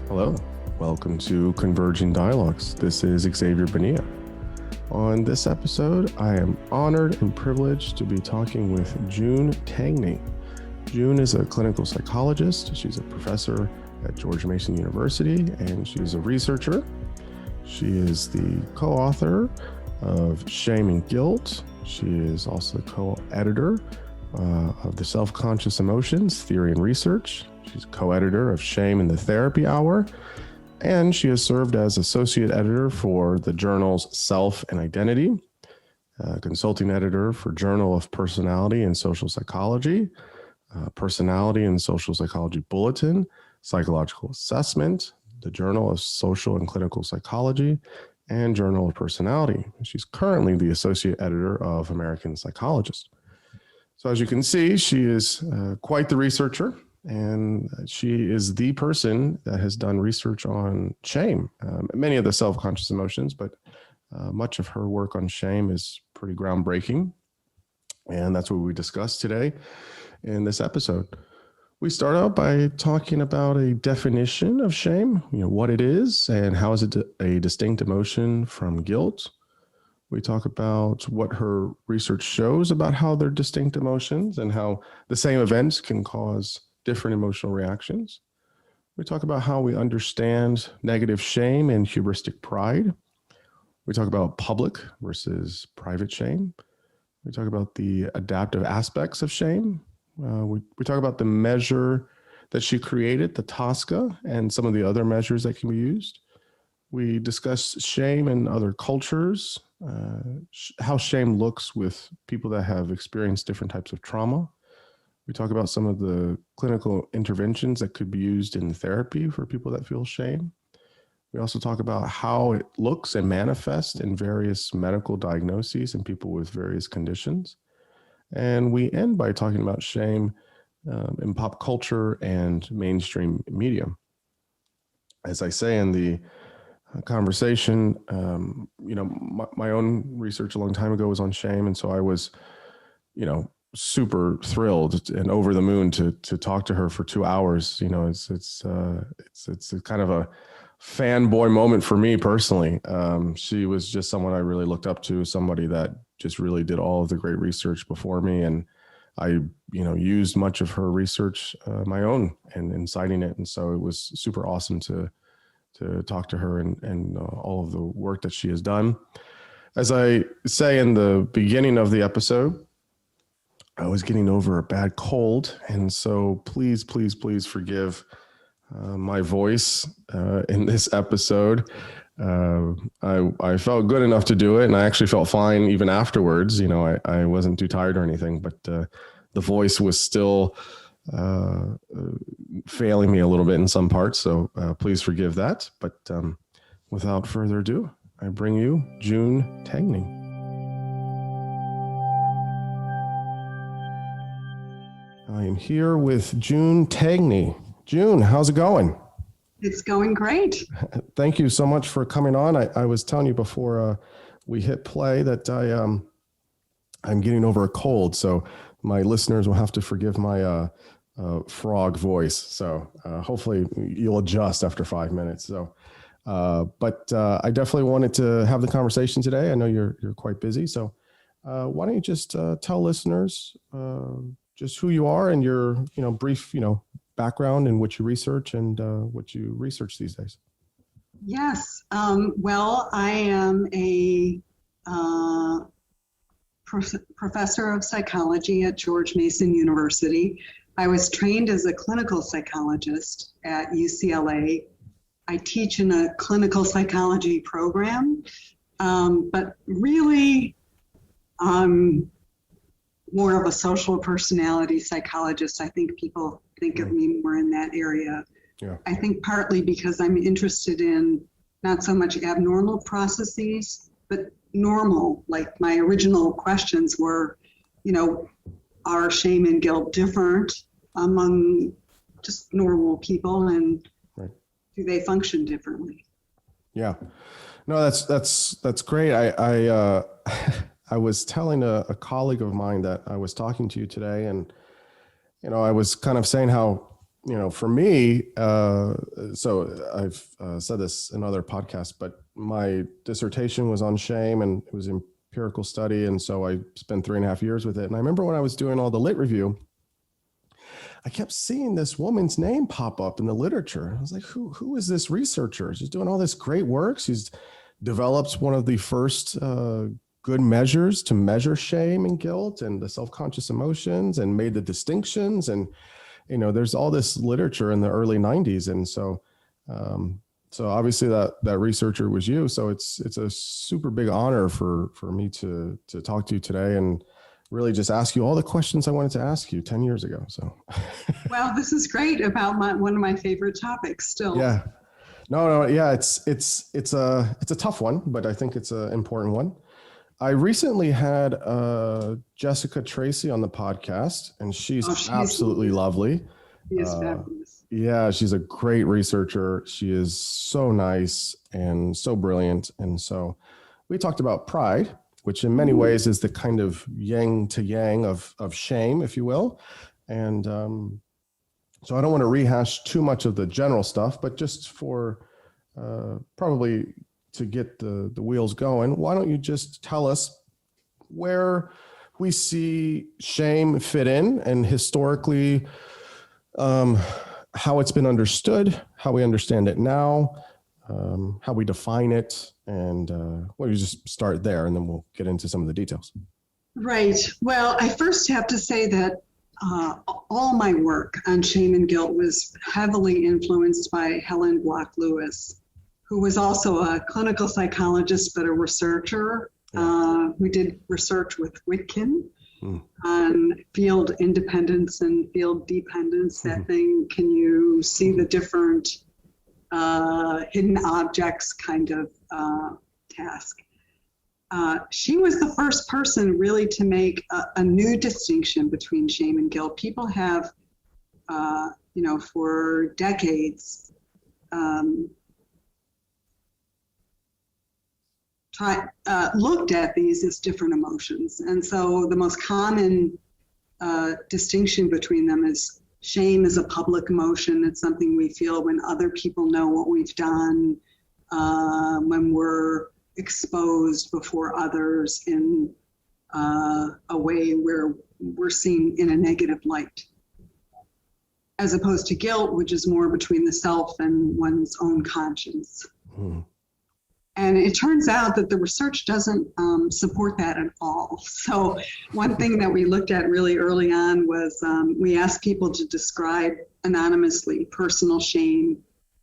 Hello, welcome to Converging Dialogues. This is Xavier Bonilla. On this episode, I am honored and privileged to be talking with June Tangney. June is a clinical psychologist. She's a professor at George Mason University, and she's a researcher. She is the co-author of Shame and Guilt. She is also co-editor of the Self-Conscious Emotions Theory and Research. She's co-editor of Shame in the Therapy Hour, and she has served as associate editor for the journals Self and Identity, consulting editor for Journal of Personality and Social Psychology, Personality and Social Psychology Bulletin, Psychological Assessment, the Journal of Social and Clinical Psychology, and Journal of Personality. She's currently the associate editor of American Psychologist. So as you can see, she is quite the researcher. And she is the person that has done research on shame, many of the self-conscious emotions, but much of her work on shame is pretty groundbreaking. And that's what we discuss today in this episode. We start out by talking about a definition of shame, what it is and how is it a distinct emotion from guilt. We talk about what her research shows about how they're distinct emotions and how the same events can cause different emotional reactions. We talk about how we understand negative shame and hubristic pride. We talk about public versus private shame. We talk about the adaptive aspects of shame. We talk about the measure that she created, the TASKA, and some of the other measures that can be used. We discuss shame in other cultures, how shame looks with people that have experienced different types of trauma. We talk about some of the clinical interventions that could be used in therapy for people that feel shame. We also talk about how it looks and manifests in various medical diagnoses in people with various conditions. And we end by talking about shame in pop culture and mainstream media. As I say in the conversation, my own research a long time ago was on shame. And so I was, super thrilled and over the moon to talk to her for 2 hours. It's a kind of a fanboy moment for me personally. She was just someone I really looked up to, somebody that just really did all of the great research before me. And I, used much of her research, my own, and citing it. And so it was super awesome to talk to her and all of the work that she has done. As I say in the beginning of the episode, I was getting over a bad cold, and so please forgive my voice in this episode. I felt good enough to do it, and I actually felt fine even afterwards. I wasn't too tired or anything, but the voice was still failing me a little bit in some parts, so please forgive that. But without further ado, I bring you June Tangney. I am here with June Tangney. June, how's it going? It's going great. Thank you so much for coming on. I was telling you before we hit play that I'm getting over a cold, so my listeners will have to forgive my frog voice. So hopefully you'll adjust after 5 minutes. So, but I definitely wanted to have the conversation today. I know you're quite busy, so why don't you just tell listeners just who you are and your, brief, background and what you research and what you research these days. Yes. Well, I am a professor of psychology at George Mason University. I was trained as a clinical psychologist at UCLA. I teach in a clinical psychology program, but really, more of a social personality psychologist. I think people think of me more in that area. Yeah. I think partly because I'm interested in not so much abnormal processes, but normal. Like my original questions were, are shame and guilt different among just normal people, and right. Do they function differently? Yeah. No, that's great. I was telling a colleague of mine that I was talking to you today, and I was kind of saying how for me, so I've said this in other podcasts, but my dissertation was on shame, and it was empirical study. And so I spent 3.5 years with it. And I remember when I was doing all the lit review, I kept seeing this woman's name pop up in the literature. I was like, who is this researcher? She's doing all this great work. She's developed one of the first good measures to measure shame and guilt and the self-conscious emotions, and made the distinctions. And, there's all this literature in the early 90s. And so, so obviously that researcher was you. So it's a super big honor for me to talk to you today, and really just ask you all the questions I wanted to ask you 10 years ago. So, well, this is great about one of my favorite topics still. Yeah, no. Yeah. It's a tough one, but I think it's an important one. I recently had Jessica Tracy on the podcast, and she's absolutely lovely. She is fabulous. Yeah, she's a great researcher. She is so nice and so brilliant. And so we talked about pride, which in many ways is the kind of yin to yang of shame, if you will. And so I don't want to rehash too much of the general stuff, but just for probably to get the wheels going, why don't you just tell us where we see shame fit in, and historically, how it's been understood, how we understand it now, how we define it, and well, you just start there, and then we'll get into some of the details. Right. Well, I first have to say that all my work on shame and guilt was heavily influenced by Helen Block Lewis, who was also a clinical psychologist, but a researcher. We did research with Witkin on field independence and field dependence. That thing, can you see the different hidden objects kind of task. She was the first person really to make a new distinction between shame and guilt. People have, for decades, looked at these as different emotions. And so the most common distinction between them is shame is a public emotion. It's something we feel when other people know what we've done, when we're exposed before others in a way where we're seen in a negative light. As opposed to guilt, which is more between the self and one's own conscience. And it turns out that the research doesn't support that at all. So one thing that we looked at really early on was we asked people to describe anonymously personal shame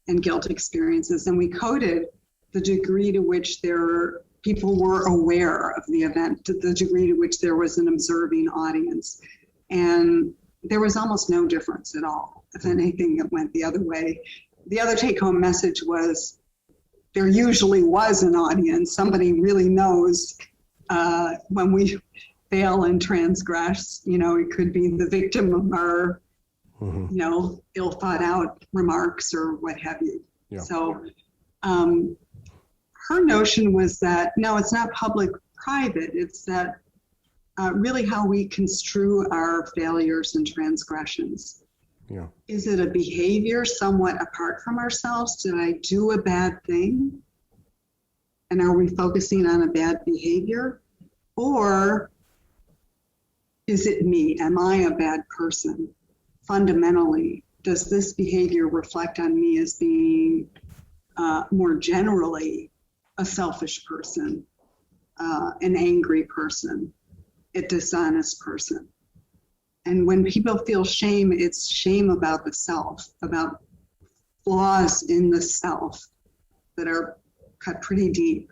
and guilt experiences. And we coded the degree to which people were aware of the event, to the degree to which there was an observing audience. And there was almost no difference at all. If anything, it went the other way. The other take-home message was, there usually was an audience. Somebody really knows when we fail and transgress. It could be the victim of our, ill thought out remarks or what have you. Yeah. So her notion was that, no, it's not public-private. It's that really how we construe our failures and transgressions. Yeah. Is it a behavior somewhat apart from ourselves? Did I do a bad thing? And are we focusing on a bad behavior? Or is it me? Am I a bad person? Fundamentally, does this behavior reflect on me as being more generally a selfish person, an angry person, a dishonest person? And when people feel shame, it's shame about the self, about flaws in the self that are cut pretty deep.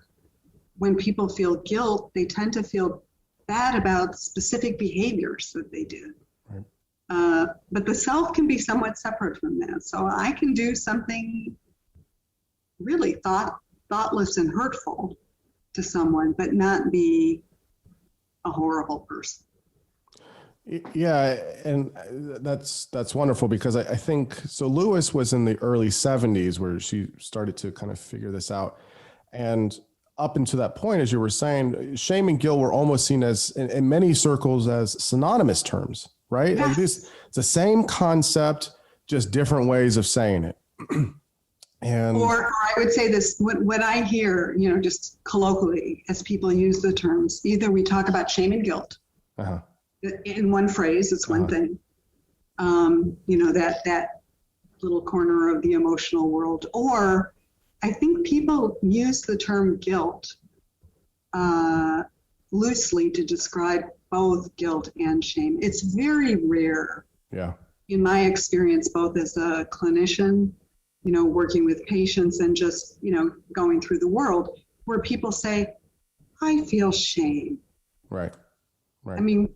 When people feel guilt, they tend to feel bad about specific behaviors that they did. Right. But the self can be somewhat separate from that. So I can do something really thoughtless and hurtful to someone, but not be a horrible person. Yeah, and that's wonderful, because I think, so Lewis was in the early 70s where she started to kind of figure this out. And up until that point, as you were saying, shame and guilt were almost seen as, in many circles, as synonymous terms, right? Yes. Like it's the same concept, just different ways of saying it. And or I would say this, what I hear, just colloquially as people use the terms, either we talk about shame and guilt in one phrase, it's one thing, that little corner of the emotional world, or I think people use the term guilt loosely to describe both guilt and shame. It's very rare. Yeah. In my experience, both as a clinician, working with patients and just, going through the world, where people say, I feel shame. Right. I mean,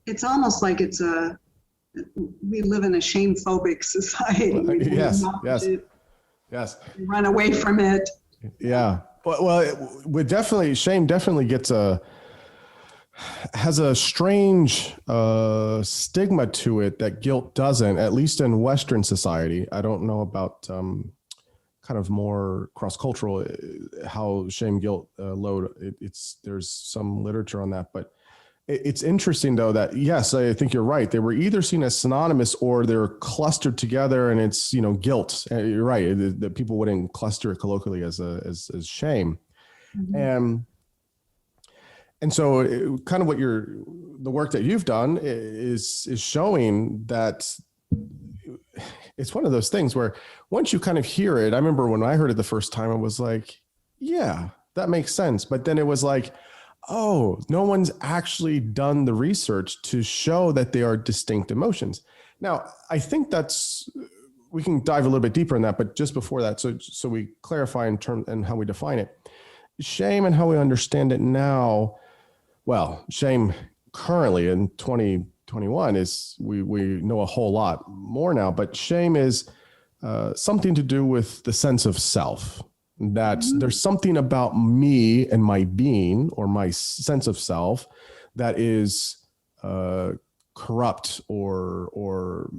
it's almost like we live in a shame-phobic society. Yes. Run away from it. Yeah. Well, shame definitely has a strange stigma to it that guilt doesn't, at least in Western society. I don't know about kind of more cross-cultural, how shame guilt load. There's some literature on that, but it's interesting though that, yes, I think you're right. They were either seen as synonymous or they're clustered together, and it's, guilt. You're right. That people wouldn't cluster it colloquially as shame. Mm-hmm. And so kind of the work that you've done is showing that it's one of those things where once you kind of hear it, I remember when I heard it the first time, I was like, yeah, that makes sense. But then it was like, oh, no one's actually done the research to show that they are distinct emotions. Now, I think we can dive a little bit deeper in that, but just before that, so we clarify in terms and how we define it. Shame and how we understand it now. Well, shame currently in 2021 is we know a whole lot more now, but shame is something to do with the sense of self. That there's something about me and my being or my sense of self that is corrupt or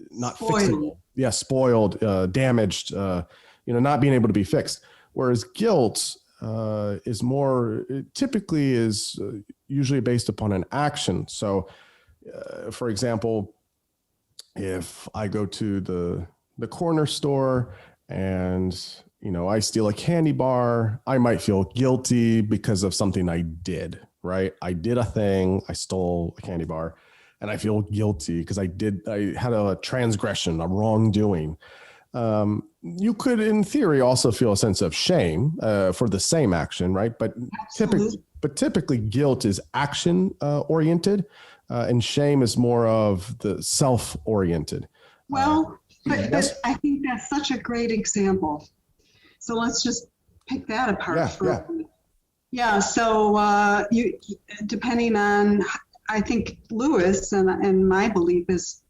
not fixable. Yeah, spoiled, damaged, not being able to be fixed. Whereas guilt typically is usually based upon an action. So, for example, if I go to the corner store and, I steal a candy bar, I might feel guilty because of something I did, right? I did a thing, I stole a candy bar, and I feel guilty because I had a transgression, a wrongdoing. You could, in theory, also feel a sense of shame for the same action, right? But typically guilt is action oriented, and shame is more of the self-oriented. Well, but I think that's such a great example. So let's just pick that apart for a minute. Yeah. So you, depending on, I think Lewis and my belief is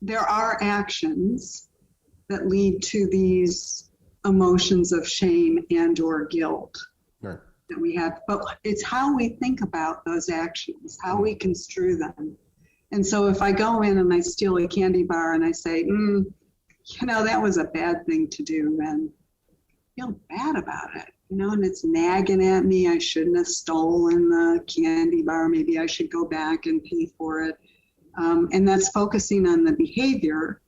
there are actions that lead to these emotions of shame and or guilt that we have, but it's how we think about those actions, how we construe them. And so if I go in and I steal a candy bar and I say, that was a bad thing to do, and feel bad about it, and it's nagging at me, I shouldn't have stolen the candy bar, maybe I should go back and pay for it. And that's focusing on the behavior.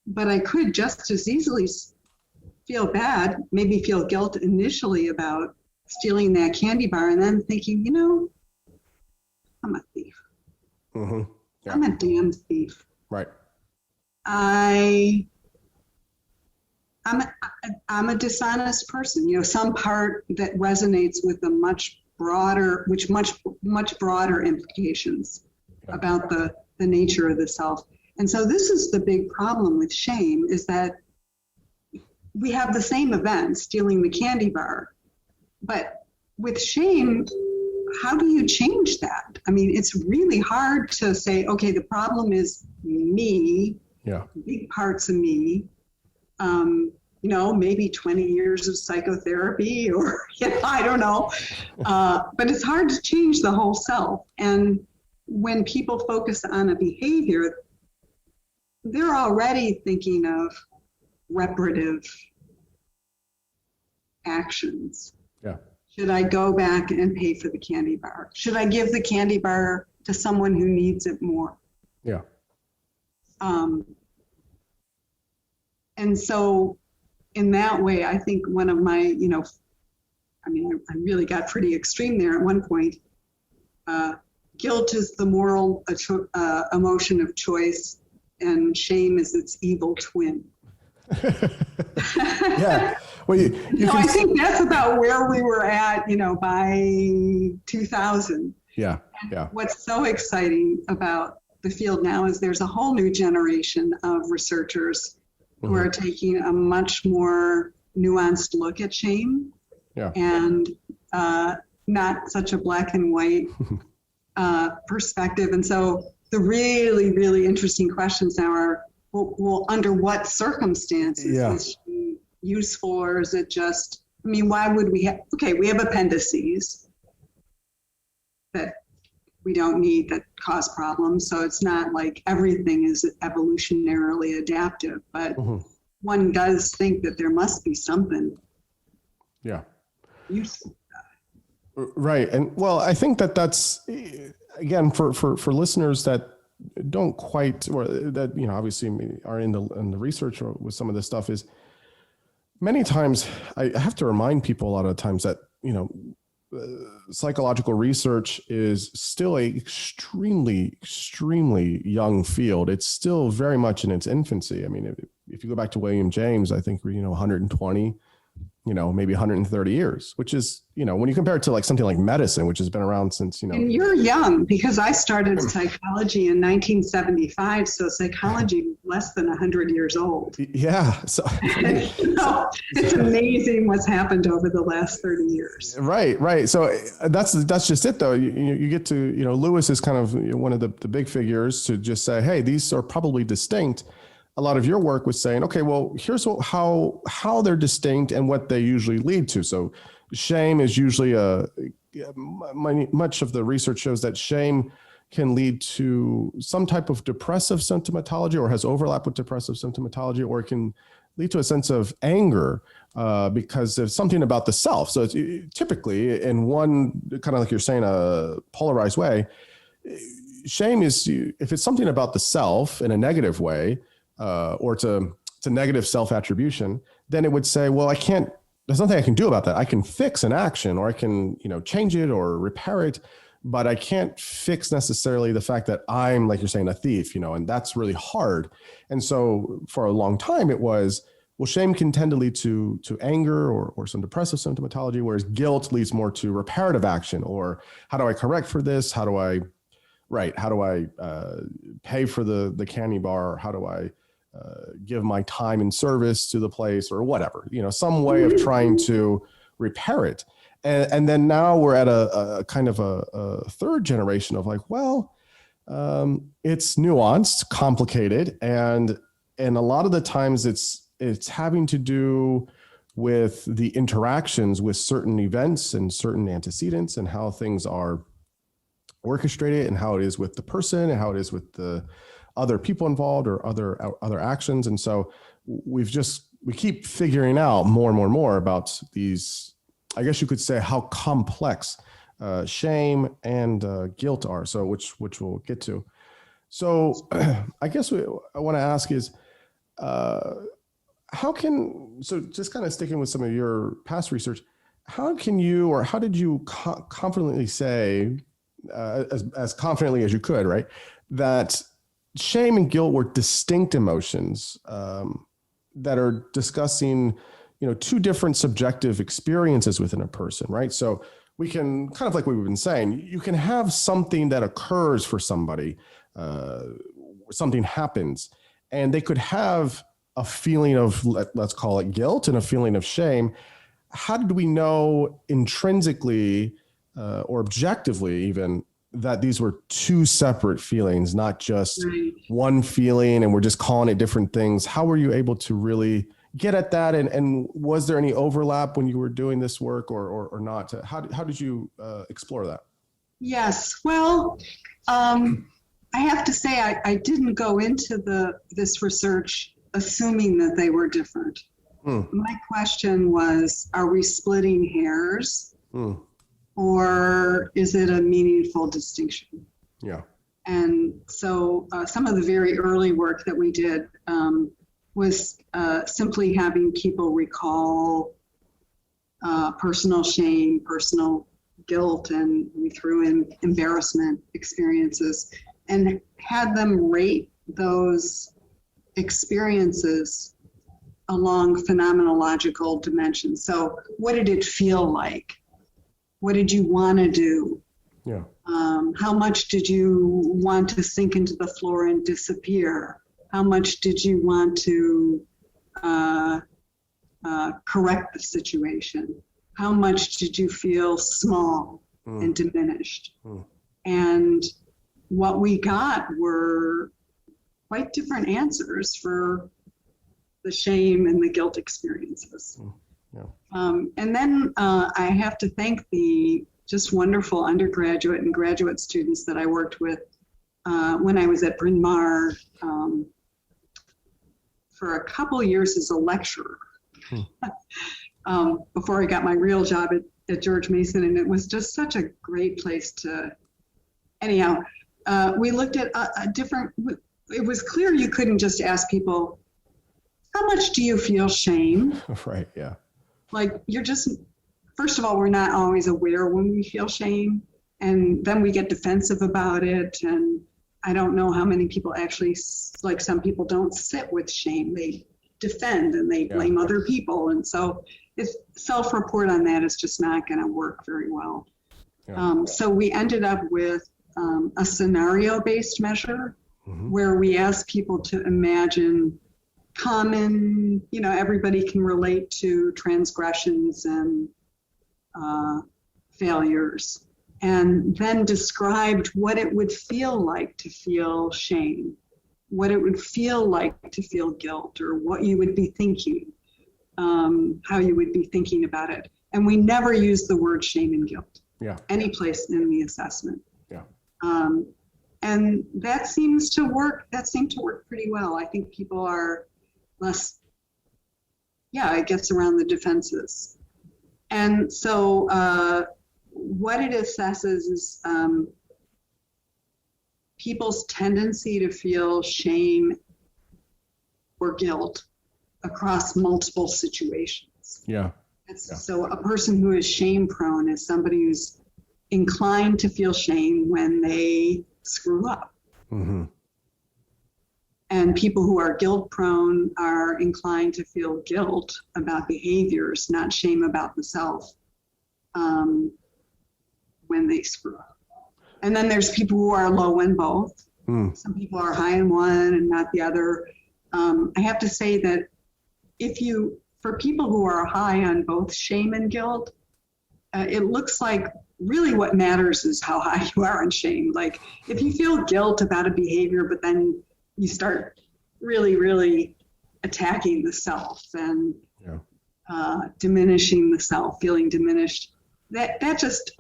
But I could just as easily feel bad, maybe feel guilt initially about stealing that candy bar, and then thinking, I'm a thief. Mm-hmm. Yeah. I'm a damn thief. Right. I'm a dishonest person. Some part that resonates with much broader implications about the nature of the self. And so this is the big problem with shame, is that we have the same event, stealing the candy bar, but with shame, how do you change that? I mean, it's really hard to say, okay, the problem is me, big parts of me, maybe 20 years of psychotherapy or, I don't know. But it's hard to change the whole self. And when people focus on a behavior, they're already thinking of reparative actions. Yeah. Should I go back and pay for the candy bar? Should I give the candy bar to someone who needs it more. Yeah. And so in that way, I think one of my, I really got pretty extreme there at one point. Guilt is the moral emotion of choice, and shame is its evil twin. Yeah. Well, I think that's about where we were at, by 2000. Yeah. Yeah. What's so exciting about the field now is there's a whole new generation of researchers who are taking a much more nuanced look at shame, and not such a black and white perspective. And so the really, really interesting questions now are, well, under what circumstances is shame useful, or is it just, why would we have appendices that we don't need that cause problems. So it's not like everything is evolutionarily adaptive, but one does think that there must be something useful. Right. And well, I think that's, again, for listeners that don't quite, or that, obviously are in the research or with some of this stuff, is many times I have to remind people a lot of times that, psychological research is still a extremely, extremely young field. It's still very much in its infancy. I mean, if you go back to William James, I think we're, 120, maybe 130 years, which is, when you compare it to like something like medicine, which has been around since, And you're young, because I started psychology in 1975. So psychology less than 100 years old. Yeah. So it's amazing what's happened over the last 30 years. Right. So that's just it though. You get to, Lewis is kind of one of the big figures to just say, hey, these are probably distinct. A lot of your work was saying, okay, well, here's how they're distinct and what they usually lead to. So shame is usually much of the research shows that shame can lead to some type of depressive symptomatology, or has overlap with depressive symptomatology, or it can lead to a sense of anger because of something about the self. So it's typically, in one kind of like you're saying, a polarized way, shame is, if it's something about the self in a negative way, or it's a negative self-attribution, then it would say, well, there's nothing I can do about that. I can fix an action, or I can, change it or repair it, but I can't fix necessarily the fact that I'm, like you're saying, a thief, and that's really hard. And so for a long time it was, well, shame can tend to lead to anger or some depressive symptomatology, whereas guilt leads more to reparative action, or how do I correct for this? How do I pay for the candy bar? How do I give my time and service to the place, or whatever, some way of trying to repair it. And then now we're at a kind of a third generation of like, well, it's nuanced, complicated. And a lot of the times it's having to do with the interactions with certain events and certain antecedents, and how things are orchestrated, and how it is with the person, and how it is with the other people involved, or other actions. And so we keep figuring out more and more about these, I guess you could say, how complex shame and guilt are. So which we'll get to. So I guess I want to ask is, so just kind of sticking with some of your past research, how did you confidently say, as confidently as you could, right, that shame and guilt were distinct emotions that are discussing, two different subjective experiences within a person, right? So we can, kind of like what we've been saying, you can have something that occurs for somebody, something happens, and they could have a feeling of, let's call it guilt, and a feeling of shame. How did we know intrinsically or objectively even that these were two separate feelings, not just one feeling, and we're just calling it different things? How were you able to really get at that? And was there any overlap when you were doing this work, or not? How did you explore that? Yes. Well, I have to say, I didn't go into this research assuming that they were different. My question was, are we splitting hairs? Or is it a meaningful distinction? Yeah. And so some of the very early work that we did was simply having people recall personal shame, personal guilt, and we threw in embarrassment experiences and had them rate those experiences along phenomenological dimensions. So what did it feel like? What did you want to do? Yeah. How much did you want to sink into the floor and disappear? How much did you want to correct the situation? How much did you feel small and diminished? And what we got were quite different answers for the shame and the guilt experiences. Yeah. And then I have to thank the just wonderful undergraduate and graduate students that I worked with when I was at Bryn Mawr for a couple years as a lecturer before I got my real job at George Mason. And it was just such a great place to, anyhow, we looked at a different, it was clear you couldn't just ask people, how much do you feel shame? Right, yeah. Like you're just, first of all, we're not always aware when we feel shame, and then we get defensive about it. And I don't know how many people actually, like some people don't sit with shame. They defend and they blame other people. And so if self-report on that is just not going to work very well. Yeah. So we ended up with a scenario-based measure where we asked people to imagine common, everybody can relate to transgressions and failures, and then described what it would feel like to feel shame, what it would feel like to feel guilt, or what you would be thinking, how you would be thinking about it. And we never used the word shame and guilt any place in the assessment. Yeah. And that seemed to work pretty well. I think people are less, it gets around the defenses. And so what it assesses is people's tendency to feel shame or guilt across multiple situations. Yeah. So a person who is shame prone is somebody who's inclined to feel shame when they screw up. Mm-hmm. And people who are guilt prone are inclined to feel guilt about behaviors, not shame about the self, when they screw up. And then there's people who are low in both. Some people are high in one and not the other. I have to say that for people who are high on both shame and guilt, it looks like really what matters is how high you are on shame. Like if you feel guilt about a behavior, but then you start really, really attacking the self and diminishing the self, feeling diminished, that just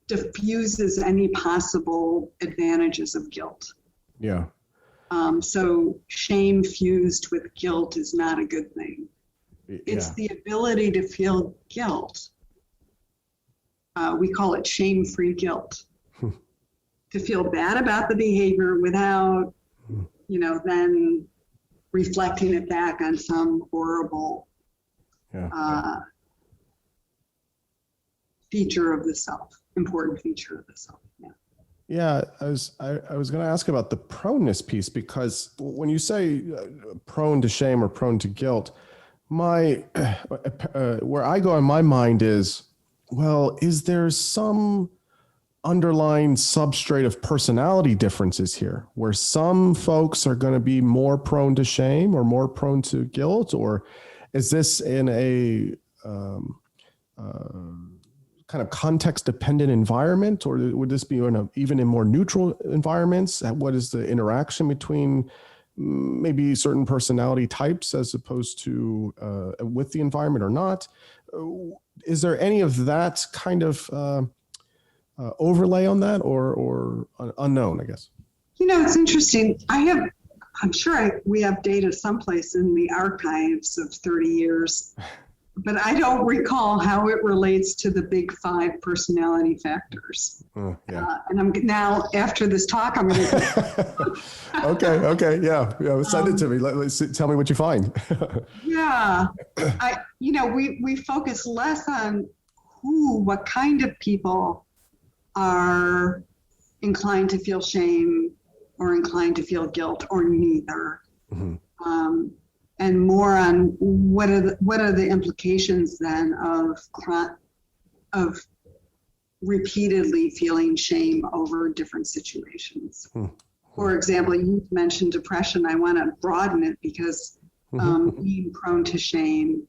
diffuses any possible advantages of guilt. Yeah. So shame fused with guilt is not a good thing. It's the ability to feel guilt. We call it shame-free guilt. To feel bad about the behavior without, then reflecting it back on some horrible feature of the self, important feature of the self. Yeah, I was going to ask about the proneness piece, because when you say prone to shame or prone to guilt, where I go in my mind is, well, is there some underlying substrate of personality differences here, where some folks are going to be more prone to shame or more prone to guilt, or is this in a kind of context-dependent environment, or would this be even in more neutral environments? What is the interaction between maybe certain personality types as opposed to with the environment or not? Is there any of that kind of overlay on that, or unknown, I guess? It's interesting. I'm sure we have data someplace in the archives of 30 years, but I don't recall how it relates to the big 5 personality factors. And I'm now, after this talk, I'm going to. Okay. Yeah. Send it to me. Tell me what you find. Yeah. We focus less on what kind of people are inclined to feel shame or inclined to feel guilt or neither. Mm-hmm. And more on what are the implications then of repeatedly feeling shame over different situations. Mm-hmm. For example, you mentioned depression. I want to broaden it because being prone to shame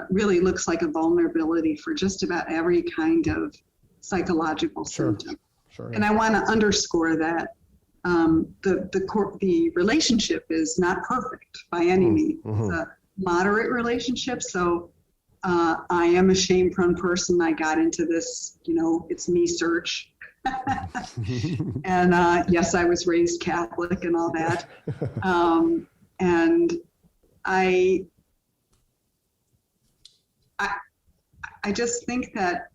really looks like a vulnerability for just about every kind of psychological symptom. Sure, yeah. And I want to underscore that the relationship is not perfect by any means. It's a moderate relationship. So I am a shame-prone person. I got into this, it's me search. And yes, I was raised Catholic and all that. And I just think that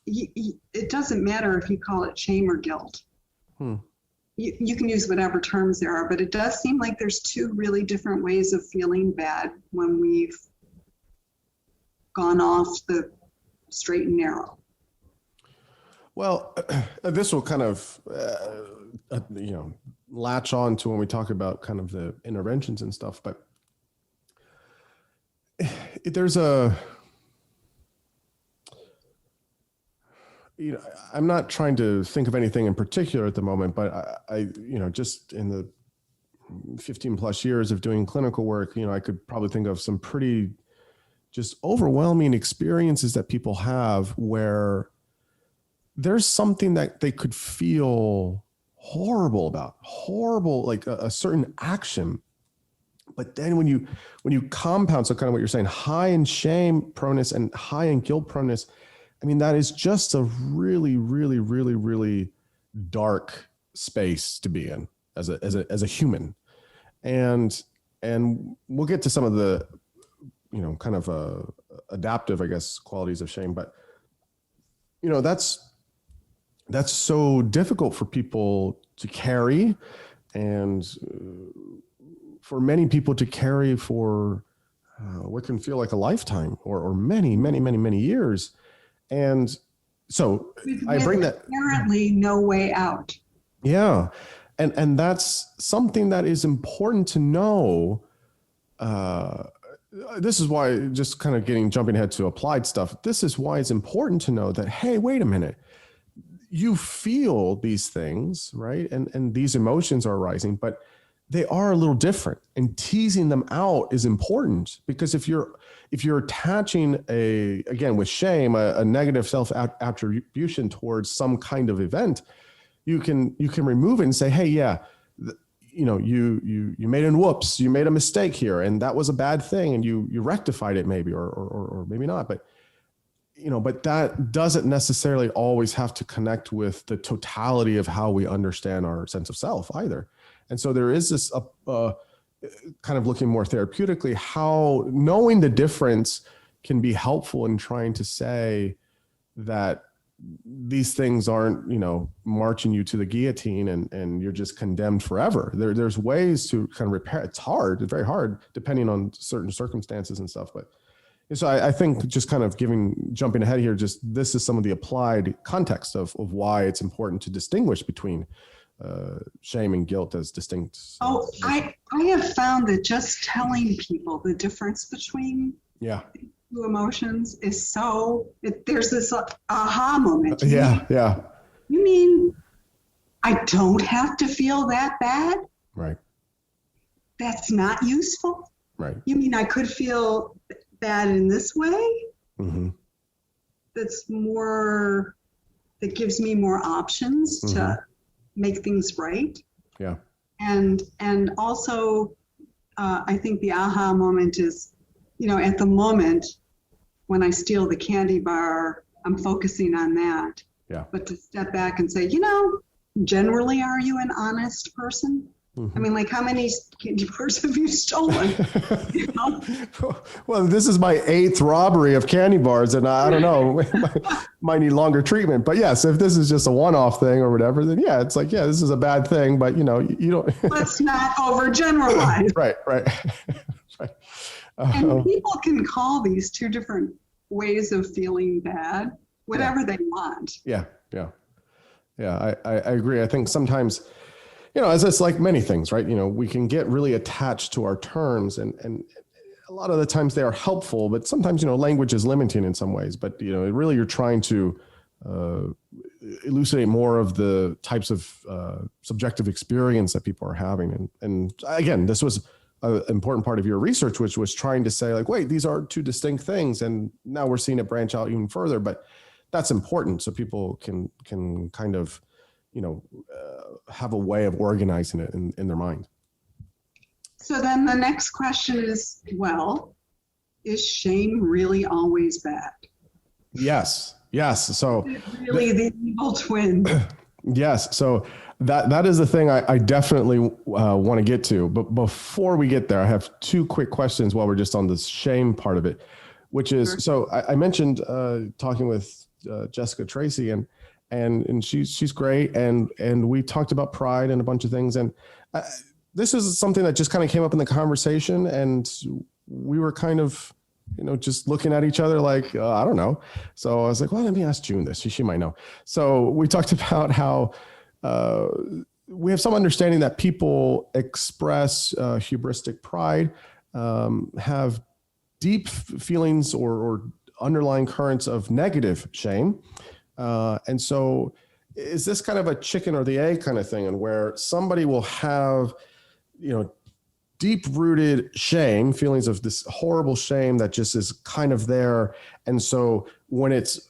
it doesn't matter if you call it shame or guilt. You can use whatever terms there are, but it does seem like there's 2 really different ways of feeling bad when we've gone off the straight and narrow. Well, this will kind of, latch on to when we talk about kind of the interventions and stuff, but there's I'm not trying to think of anything in particular at the moment, but I just in the 15 plus years of doing clinical work, I could probably think of some pretty just overwhelming experiences that people have where there's something that they could feel horrible, like a certain action. But then when you compound, so kind of what you're saying, high in shame proneness and high in guilt proneness, I mean, that is just a really, really, really, really dark space to be in as a human. And we'll get to some of the, kind of adaptive, I guess, qualities of shame, but that's so difficult for people to carry, and for many people to carry for what can feel like a lifetime or many, many, many, many years. And so I bring that apparently no way out. Yeah. And that's something that is important to know. This is why, just kind of jumping ahead to applied stuff. This is why it's important to know that, hey, wait a minute. You feel these things, right? And these emotions are arising, but they are a little different, and teasing them out is important, because if you're attaching again with shame, a negative self-attribution towards some kind of event, you can remove it and say, hey, yeah, you made you made a mistake here, and that was a bad thing, and you rectified it maybe, or maybe not, but that doesn't necessarily always have to connect with the totality of how we understand our sense of self either. And so there is this kind of looking more therapeutically, how knowing the difference can be helpful in trying to say that these things aren't, marching you to the guillotine and you're just condemned forever. There's ways to kind of repair. It's hard, it's very hard, depending on certain circumstances and stuff. But so I think just kind of jumping ahead here, just this is some of the applied context of why it's important to distinguish between shame and guilt as distinct. I have found that just telling people the difference between two emotions is there's this aha moment. Yeah. You mean I don't have to feel that bad? Right. That's not useful? Right. You mean I could feel bad in this way? Mm-hmm. That gives me more options to make things right. Yeah. And also, I think the aha moment is, at the moment when I steal the candy bar, I'm focusing on that. Yeah. But to step back and say, generally, are you an honest person? I mean, like, how many candy bars have you stolen? You know? Well, this is my 8th robbery of candy bars, and I don't know, might need longer treatment. But yes, if this is just a one-off thing or whatever, then yeah, it's like, yeah, this is a bad thing, but you know, you don't. Let's not overgeneralize. Right. Right. And people can call these 2 different ways of feeling bad, whatever they want. Yeah. I agree. I think sometimes, you know, as it's like many things, right? You know, we can get really attached to our terms, and a lot of the times they are helpful, but sometimes, you know, language is limiting in some ways. But, you know, really you're trying to elucidate more of the types of subjective experience that people are having. And again, this was an important part of your research, which was trying to say like, wait, these are 2 distinct things. And now we're seeing it branch out even further, but that's important. So people can kind of, you know, have a way of organizing it in their mind. So then the next question is, well, is shame really always bad? Yes. So is it really the evil twin? Yes. So that is the thing I definitely want to get to. But before we get there, I have 2 quick questions while we're just on this shame part of it, which is, sure. So I mentioned talking with Jessica Tracy, and she's great. And we talked about pride and a bunch of things. And this is something that just kind of came up in the conversation, and we were kind of, you know, just looking at each other like, I don't know. So I was like, well, let me ask June this. She might know. So we talked about how we have some understanding that people express hubristic pride, have deep feelings or underlying currents of negative shame. And so is this kind of a chicken or the egg kind of thing, and where somebody will have, you know, deep-rooted shame, feelings of this horrible shame that just is kind of there. And so when it's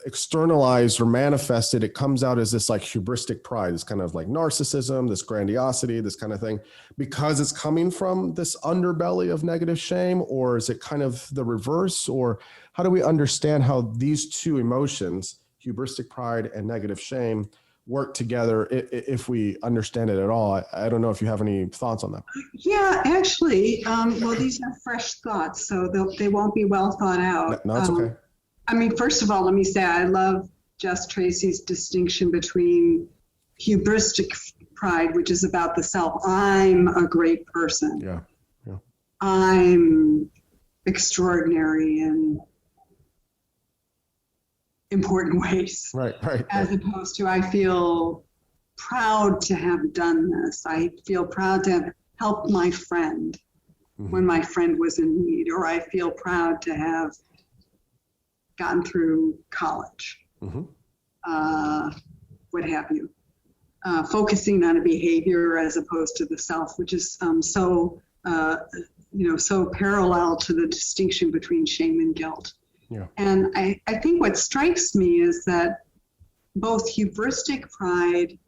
externalized or manifested, it comes out as this like hubristic pride, this kind of like narcissism, this grandiosity, this kind of thing, because it's coming from this underbelly of negative shame? Or is it kind of the reverse? Or how do we understand how these 2 emotions, hubristic pride and negative shame, work together if we understand it at all? I don't know if you have any thoughts on that. Yeah, actually, well, these are fresh thoughts, so they won't be well thought out. No, it's okay. I mean, first of all, let me say I love Jess Tracy's distinction between hubristic pride, which is about the self. I'm a great person. Yeah. I'm extraordinary in important ways. Right. As opposed to, I feel proud to have done this. I feel proud to have helped my friend when my friend was in need, or I feel proud to have gotten through college, what have you. Focusing on a behavior as opposed to the self, which is so parallel to the distinction between shame and guilt. Yeah. And I think what strikes me is that both hubristic pride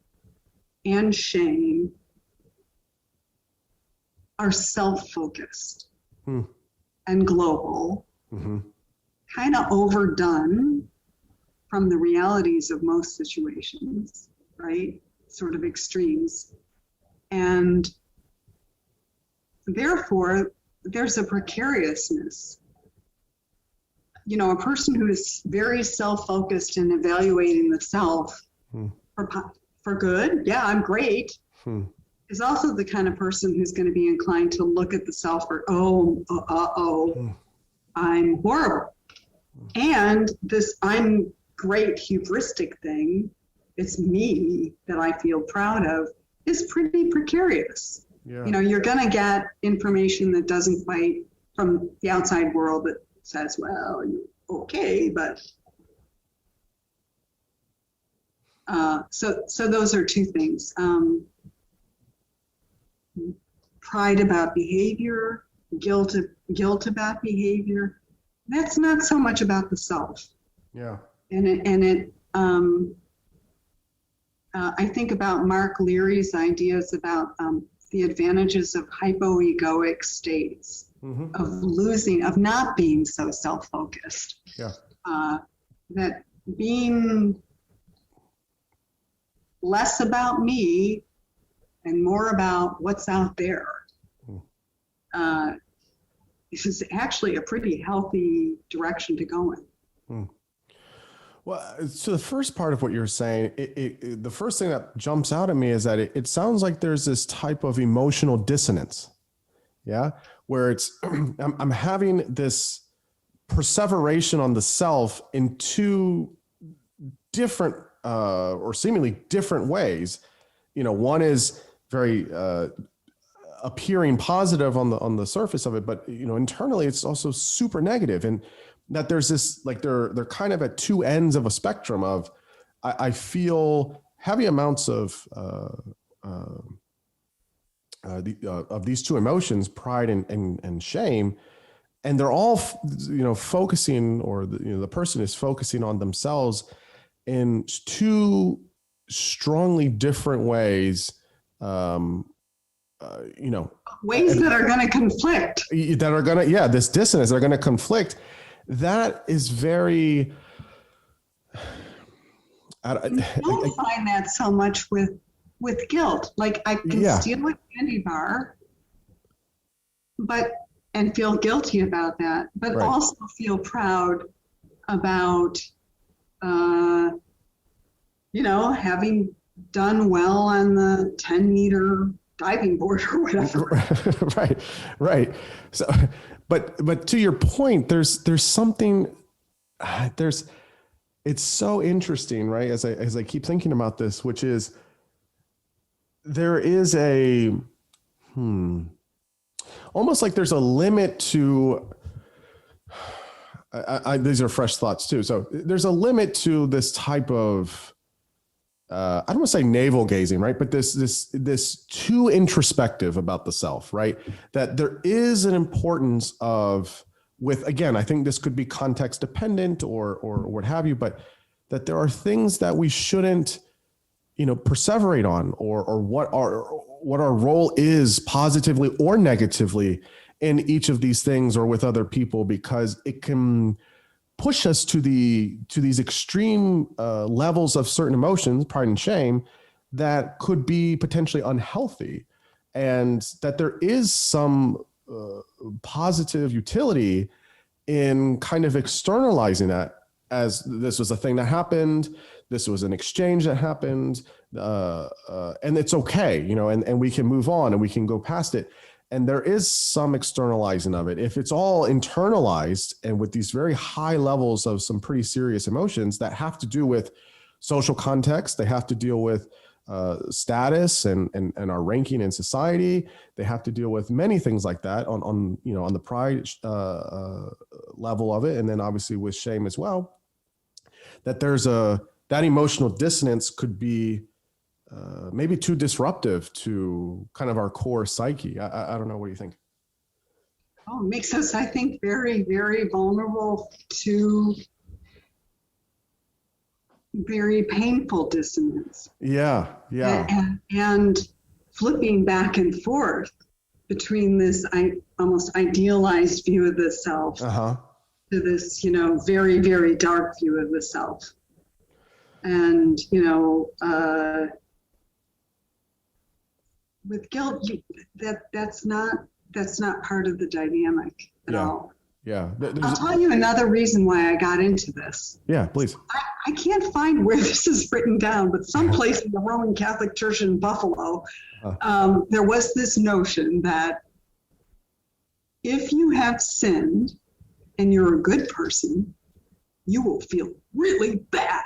and shame are self-focused and global, kind of overdone from the realities of most situations, right? Sort of extremes. And therefore, there's a precariousness. You know, a person who is very self-focused in evaluating the self for good, yeah, I'm great, is also the kind of person who's going to be inclined to look at the self for, I'm horrible. And this I'm great hubristic thing, it's me that I feel proud of, is pretty precarious. Yeah. You know, you're going to get information that doesn't quite, from the outside world, that says, well, you're okay, but so those are 2 things. Pride about behavior, guilt about behavior. That's not so much about the self. Yeah. And I think about Mark Leary's ideas about the advantages of hypoegoic states, of not being so self-focused. Yeah. That being less about me and more about what's out there. This is actually a pretty healthy direction to go in. Well, so the first part of what you're saying, the first thing that jumps out at me is that it sounds like there's this type of emotional dissonance, yeah, where it's I'm having this perseveration on the self in two different or seemingly different ways. You know, one is very appearing positive on the surface of it, but you know, internally it's also super negative, and that there's this, like, they're kind of at two ends of a spectrum of I feel heavy amounts of these two emotions, pride and shame, and they're all focusing, or the person is focusing on themselves in two strongly different ways. Ways that are going to conflict. This dissonance, they're going to conflict. That is very. I don't find that so much with guilt. Like, I can steal a candy bar, and feel guilty about that, but right. also feel proud about, having done well on the 10-meter diving board or whatever. Right. So, but to your point, there's something, it's so interesting, right? As I keep thinking about this, which is, there is almost like there's a limit to, these are fresh thoughts too. So there's a limit to this type of, I don't want to say navel gazing, right? But this too introspective about the self, right? That there is an importance of, again, I think this could be context dependent or what have you, but that there are things that we shouldn't, perseverate on, or what our role is positively or negatively in each of these things or with other people, because it can push us to these extreme levels of certain emotions, pride and shame, that could be potentially unhealthy, and that there is some positive utility in kind of externalizing that, as this was a thing that happened, this was an exchange that happened, and it's okay, and we can move on and we can go past it. And there is some externalizing of it. If it's all internalized and with these very high levels of some pretty serious emotions that have to do with social context, they have to deal with status and our ranking in society, they have to deal with many things like that on the pride level of it, and then obviously with shame as well, that there's that emotional dissonance could be maybe too disruptive to kind of our core psyche. I don't know. What do you think? Oh, it makes us, I think, very, very vulnerable to very painful dissonance. Yeah. And flipping back and forth between this almost idealized view of the self to this, very, very dark view of the self. And, with guilt, that's not part of the dynamic at all. Yeah. I'll tell you another reason why I got into this. Yeah, please. I can't find where this is written down, but someplace in the Roman Catholic Church in Buffalo, there was this notion that if you have sinned and you're a good person, you will feel really bad.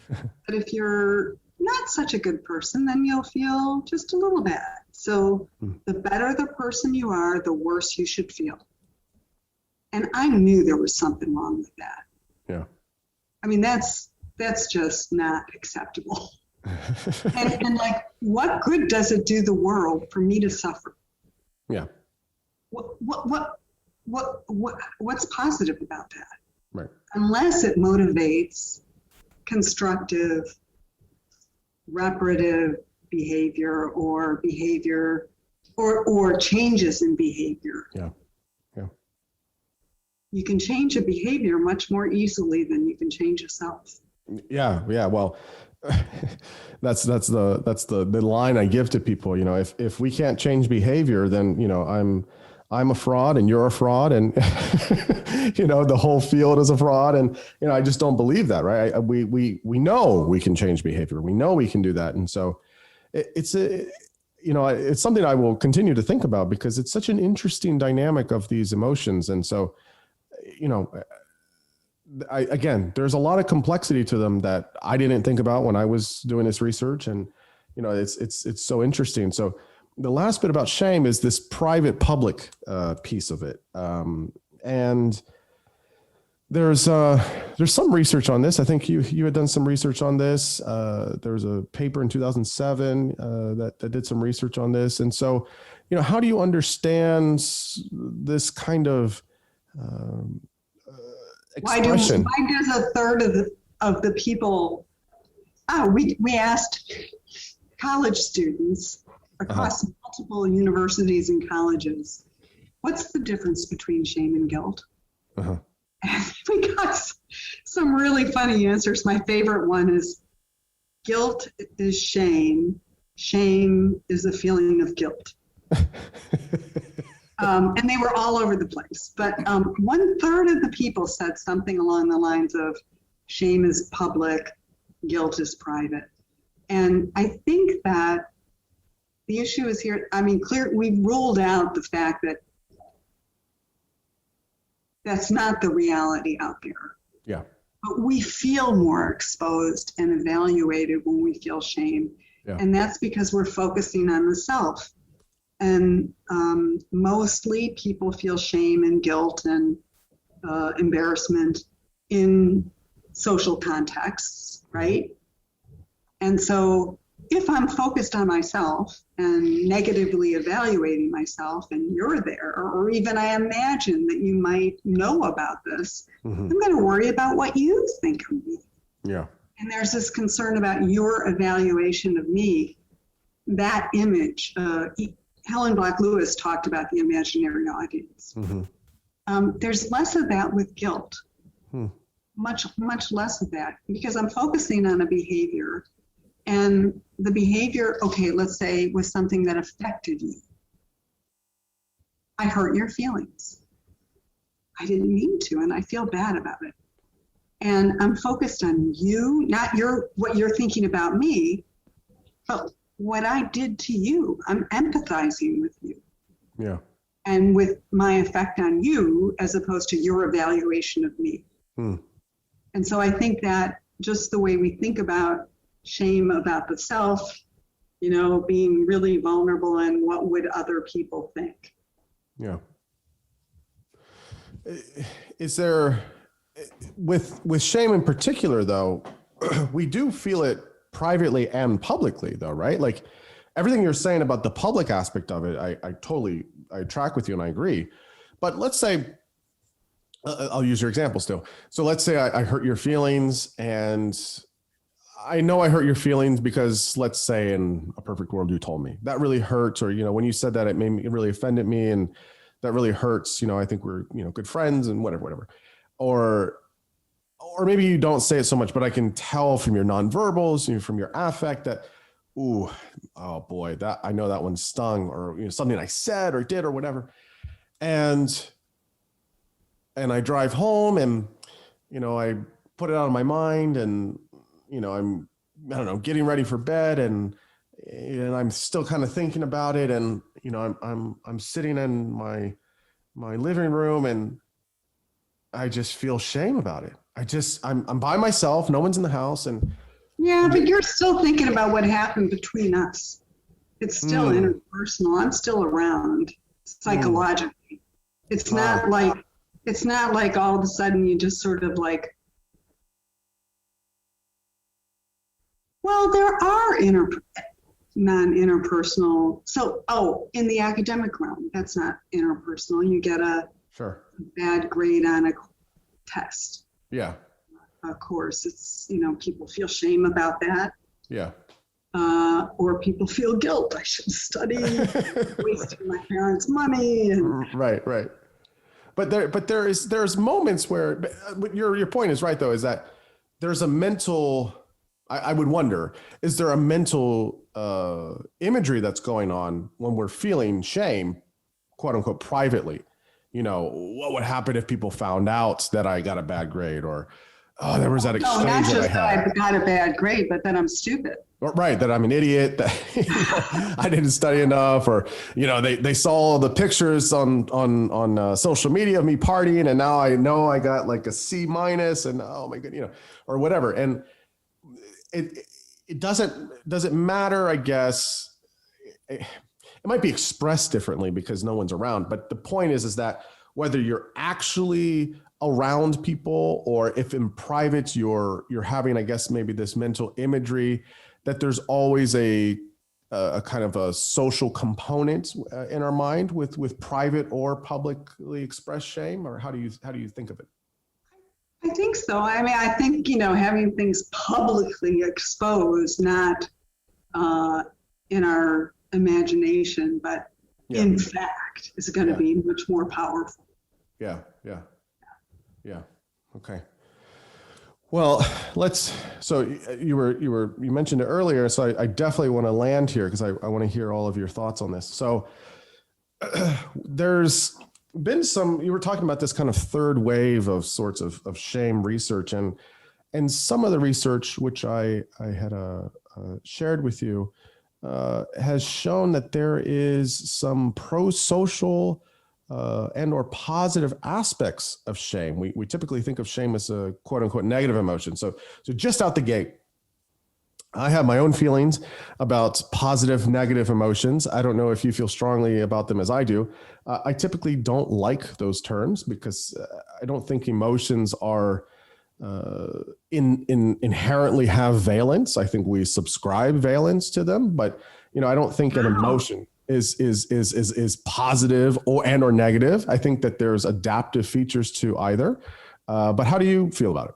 But if you're not such a good person, then you'll feel just a little bad. So the better the person you are, the worse you should feel. And I knew there was something wrong with that. Yeah. I mean, that's just not acceptable. and like, what good does it do the world for me to suffer? Yeah. What's positive about that? Right. Unless it motivates constructive, reparative behavior or changes in behavior. Yeah. You can change a behavior much more easily than you can change yourself. Yeah. Well, That's the line I give to people. If we can't change behavior, then I'm a fraud and you're a fraud, and the whole field is a fraud, and I just don't believe that, right? We know we can change behavior. We know we can do that, and so it's something I will continue to think about because it's such an interesting dynamic of these emotions, and so again, there's a lot of complexity to them that I didn't think about when I was doing this research. And, it's so interesting. So the last bit about shame is this private public piece of it. And there's some research on this. I think you had done some research on this. There was a paper in 2007 that did some research on this. And so, how do you understand this kind of expression? Why does a third of the people? We asked college students across multiple universities and colleges, what's the difference between shame and guilt? And we got some really funny answers. My favorite one is guilt is shame. Shame is a feeling of guilt. And they were all over the place. But 1/3 of the people said something along the lines of shame is public, guilt is private. And I think that the issue is here. We ruled out the fact that that's not the reality out there. Yeah. But we feel more exposed and evaluated when we feel shame. Yeah. And that's because we're focusing on the self. And mostly people feel shame and guilt and embarrassment in social contexts, right? And so if I'm focused on myself and negatively evaluating myself and you're there, or even I imagine that you might know about this, I'm going to worry about what you think of me. Yeah. And there's this concern about your evaluation of me, that image. Helen Black Lewis talked about the imaginary audience. There's less of that with guilt, much less of that, because I'm focusing on a behavior, and the behavior, okay, let's say was something that affected you. I hurt your feelings. I didn't mean to, and I feel bad about it. And I'm focused on you, not what you're thinking about me, but what I did to you. I'm empathizing with you. Yeah. And with my effect on you as opposed to your evaluation of me. And so I think that just the way we think about shame about the self, being really vulnerable and what would other people think. Yeah. Is there, with shame in particular though, we do feel it privately and publicly though, right? Like everything you're saying about the public aspect of it, I track with you and I agree. But let's say, I'll use your example still. So let's say I hurt your feelings, and I know I hurt your feelings because let's say in a perfect world, you told me that really hurts, or, when you said that, it really offended me, and that really hurts. I think we're, good friends and whatever. Or maybe you don't say it so much, but I can tell from your nonverbals, from your affect that, oh boy, that I know that one stung, or something I said or did or whatever. And I drive home, and I put it out of my mind, and I'm getting ready for bed, and I'm still kind of thinking about it, and I'm sitting in my living room, and I just feel shame about it. I'm by myself, no one's in the house, and yeah, but you're still thinking about what happened between us. It's still interpersonal. I'm still around psychologically. It's not like all of a sudden you just sort of like, well, there are non-interpersonal. So, in the academic realm, that's not interpersonal. You get a bad grade on a test. Yeah. Of course, it's, people feel shame about that. Yeah. Or people feel guilt. I should study, wasting my parents' money. And right. But there's moments where, your point is right though, is that there's a mental I would wonder, is there a mental imagery that's going on when we're feeling shame, quote unquote, privately? You know, what would happen if people found out that I got a bad grade, or, oh, there was that No, not exchange that I just that had. I got a bad grade, but that I'm stupid. Right, that I'm an idiot, that I didn't study enough, or they saw the pictures on social media of me partying, and now I know I got like a C minus, and oh my god, or whatever. And it doesn't matter, I guess. It might be expressed differently because no one's around, but the point is that whether you're actually around people, or if in private you're having, I guess, maybe this mental imagery, that there's always a kind of a social component in our mind with private or publicly expressed shame, or how do you think of it? I think so. I mean, I think, having things publicly exposed, not in our imagination, but in fact, is going to be much more powerful. Yeah. Okay. Well, so you mentioned it earlier, so I definitely want to land here because I want to hear all of your thoughts on this. So there's been you were talking about this kind of third wave of sorts of shame research, and some of the research which I had shared with you has shown that there is some pro-social and or positive aspects of shame. We typically think of shame as a quote unquote negative emotion. So just out the gate, I have my own feelings about positive, negative emotions. I don't know if you feel strongly about them as I do. I typically don't like those terms because I don't think emotions are inherently have valence. I think we subscribe valence to them, but I don't think an emotion is positive or negative. I think that there's adaptive features to either. But how do you feel about it?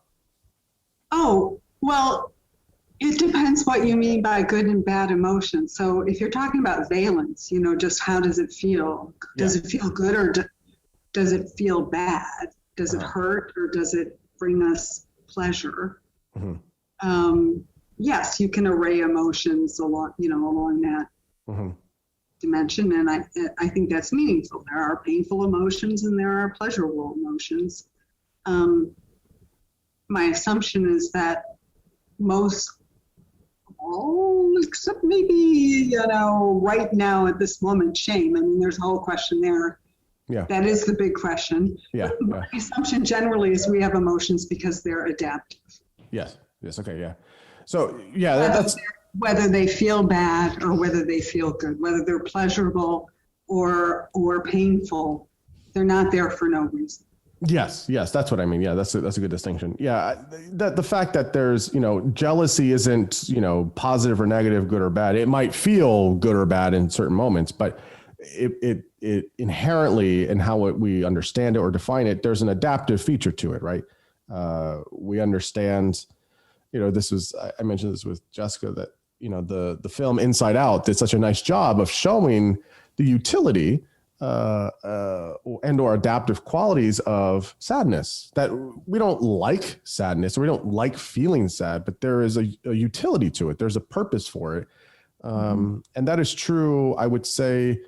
Oh, well, it depends what you mean by good and bad emotions. So if you're talking about valence, just how does it feel? Does it feel good, or does it feel bad? Does it hurt, or does it bring us pleasure? Mm-hmm. Yes, you can array emotions along that dimension, and I think that's meaningful. There are painful emotions and there are pleasurable emotions. My assumption is that most all, except maybe right now at this moment, shame. I mean, there's a whole question there. Yeah, that is the big question. Yeah. My assumption generally is we have emotions because they're adaptive. Yes. Okay. Yeah. So that's whether they feel bad or whether they feel good, whether they're pleasurable or painful, they're not there for no reason. Yes, that's what I mean. Yeah, that's a good distinction. Yeah, the fact that there's jealousy isn't positive or negative, good or bad. It might feel good or bad in certain moments, but it inherently, in how we understand it or define it, there's an adaptive feature to it, right? We understand. I mentioned this with Jessica, that the film Inside Out did such a nice job of showing the utility and or adaptive qualities of sadness, that we don't like sadness, or we don't like feeling sad, but there is a utility to it. There's a purpose for it. And that is true, I would say,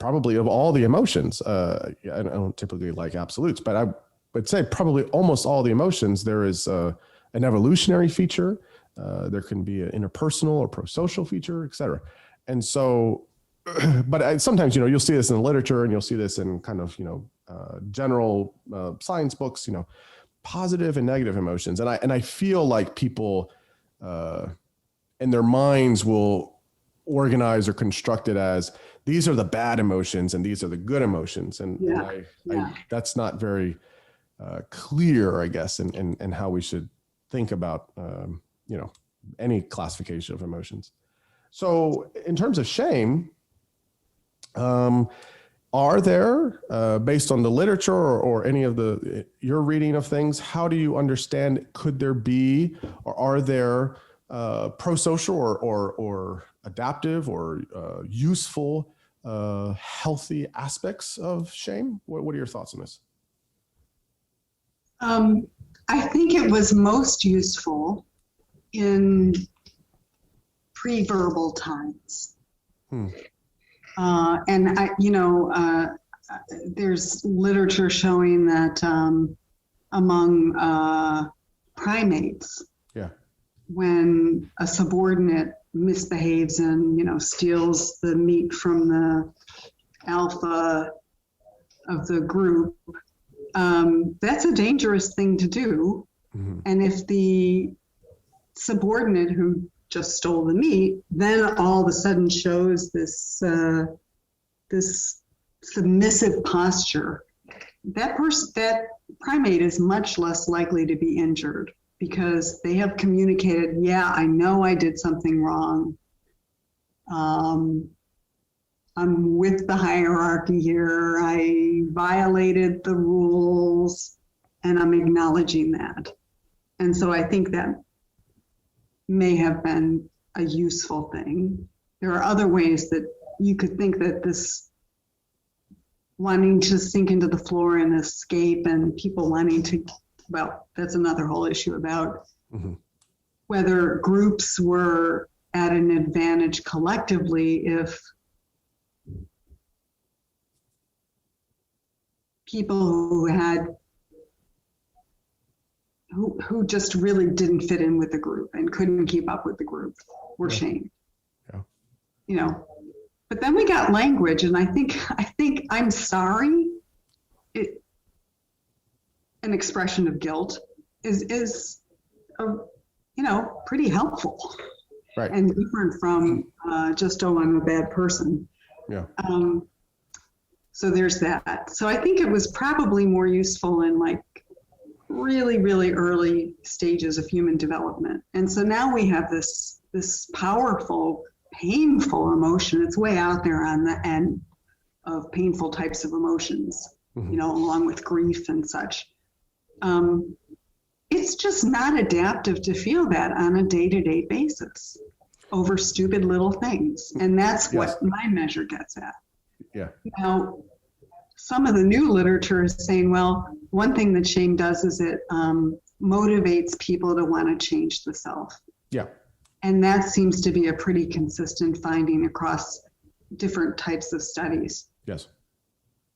probably of all the emotions. I don't typically like absolutes, but I would say probably almost all the emotions, there is an evolutionary feature. There can be an interpersonal or pro-social feature, et cetera. And so, but sometimes, you'll see this in the literature, and you'll see this in kind of, general science books, positive and negative emotions. And I feel like people in their minds will organize or construct it as these are the bad emotions and these are the good emotions. And that's not very clear, I guess, in how we should think about, any classification of emotions. So in terms of shame, are there, based on the literature or any of your reading of things, how do you understand, could there be, or are there pro-social or adaptive or useful, healthy aspects of shame? What are your thoughts on this? I think it was most useful in pre-verbal times. And there's literature showing that among primates, when a subordinate misbehaves and steals the meat from the alpha of the group, that's a dangerous thing to do. And if the subordinate who just stole the meat then all of a sudden shows this submissive posture, that primate is much less likely to be injured, because they have communicated, yeah, I know I did something wrong. I'm with the hierarchy here. I violated the rules, and I'm acknowledging that. And so I think that may have been a useful thing. There are other ways that you could think that this wanting to sink into the floor and escape, and people wanting to, well, that's another whole issue about whether groups were at an advantage collectively if people who just really didn't fit in with the group and couldn't keep up with the group were shamed. But then we got language, and I think I'm sorry, an expression of guilt is pretty helpful, right, and different from just, oh, I'm a bad person. So there's that. So I think it was probably more useful in like really, really early stages of human development. And so now we have this powerful, painful emotion. It's way out there on the end of painful types of emotions, along with grief and such. It's just not adaptive to feel that on a day-to-day basis over stupid little things. And that's what my measure gets at. Now, some of the new literature is saying, well, one thing that shame does is it motivates people to want to change the self. And that seems to be a pretty consistent finding across different types of studies.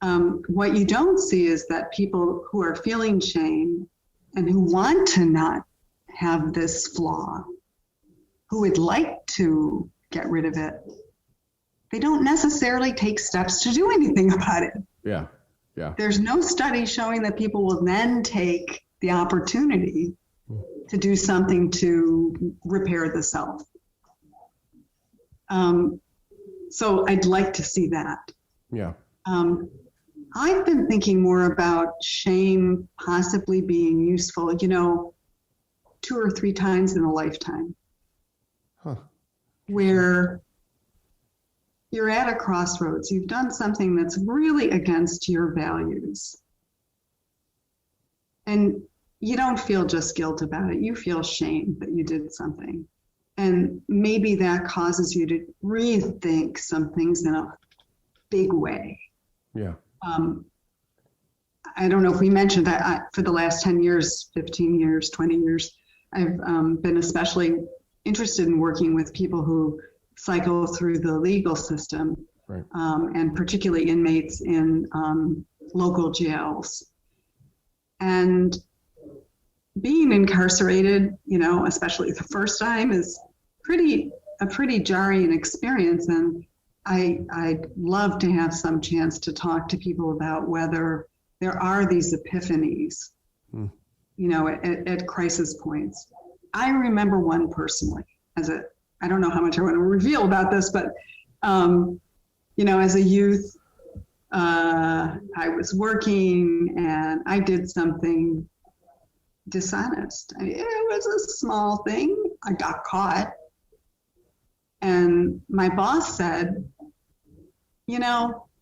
What you don't see is that people who are feeling shame and who want to not have this flaw, who would like to get rid of it, they don't necessarily take steps to do anything about it. There's no study showing that people will then take the opportunity to do something to repair the self. So I'd like to see that. I've been thinking more about shame possibly being useful, 2 or 3 times in a lifetime, where you're at a crossroads. You've done something that's really against your values. And you don't feel just guilt about it. You feel shame that you did something. And maybe that causes you to rethink some things in a big way. I don't know if we mentioned that for the last 10 years, 15 years, 20 years, I've been especially interested in working with people who cycle through the legal system, and particularly inmates in local jails. And being incarcerated, especially the first time, is a pretty jarring experience. And I'd love to have some chance to talk to people about whether there are these epiphanies, at crisis points. I remember one personally I don't know how much I want to reveal about this, but, as a youth, I was working and I did something dishonest. It was a small thing. I got caught. And my boss said,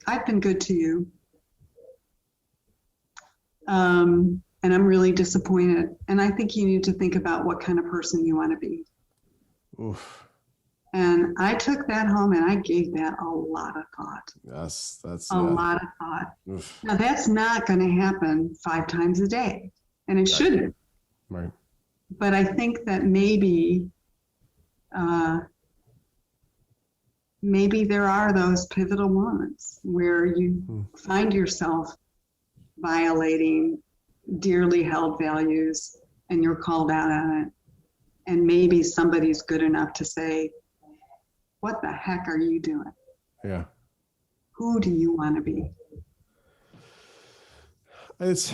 I've been good to you. And I'm really disappointed. And I think you need to think about what kind of person you want to be. Oof. And I took that home and I gave that a lot of thought. That's a lot of thought. Oof. Now that's not going to happen 5 times a day, and it shouldn't. Right. but I think that maybe there are those pivotal moments where you find yourself violating dearly held values and you're called out on it. And maybe somebody's good enough to say, what the heck are you doing? Yeah. Who do you want to be? That's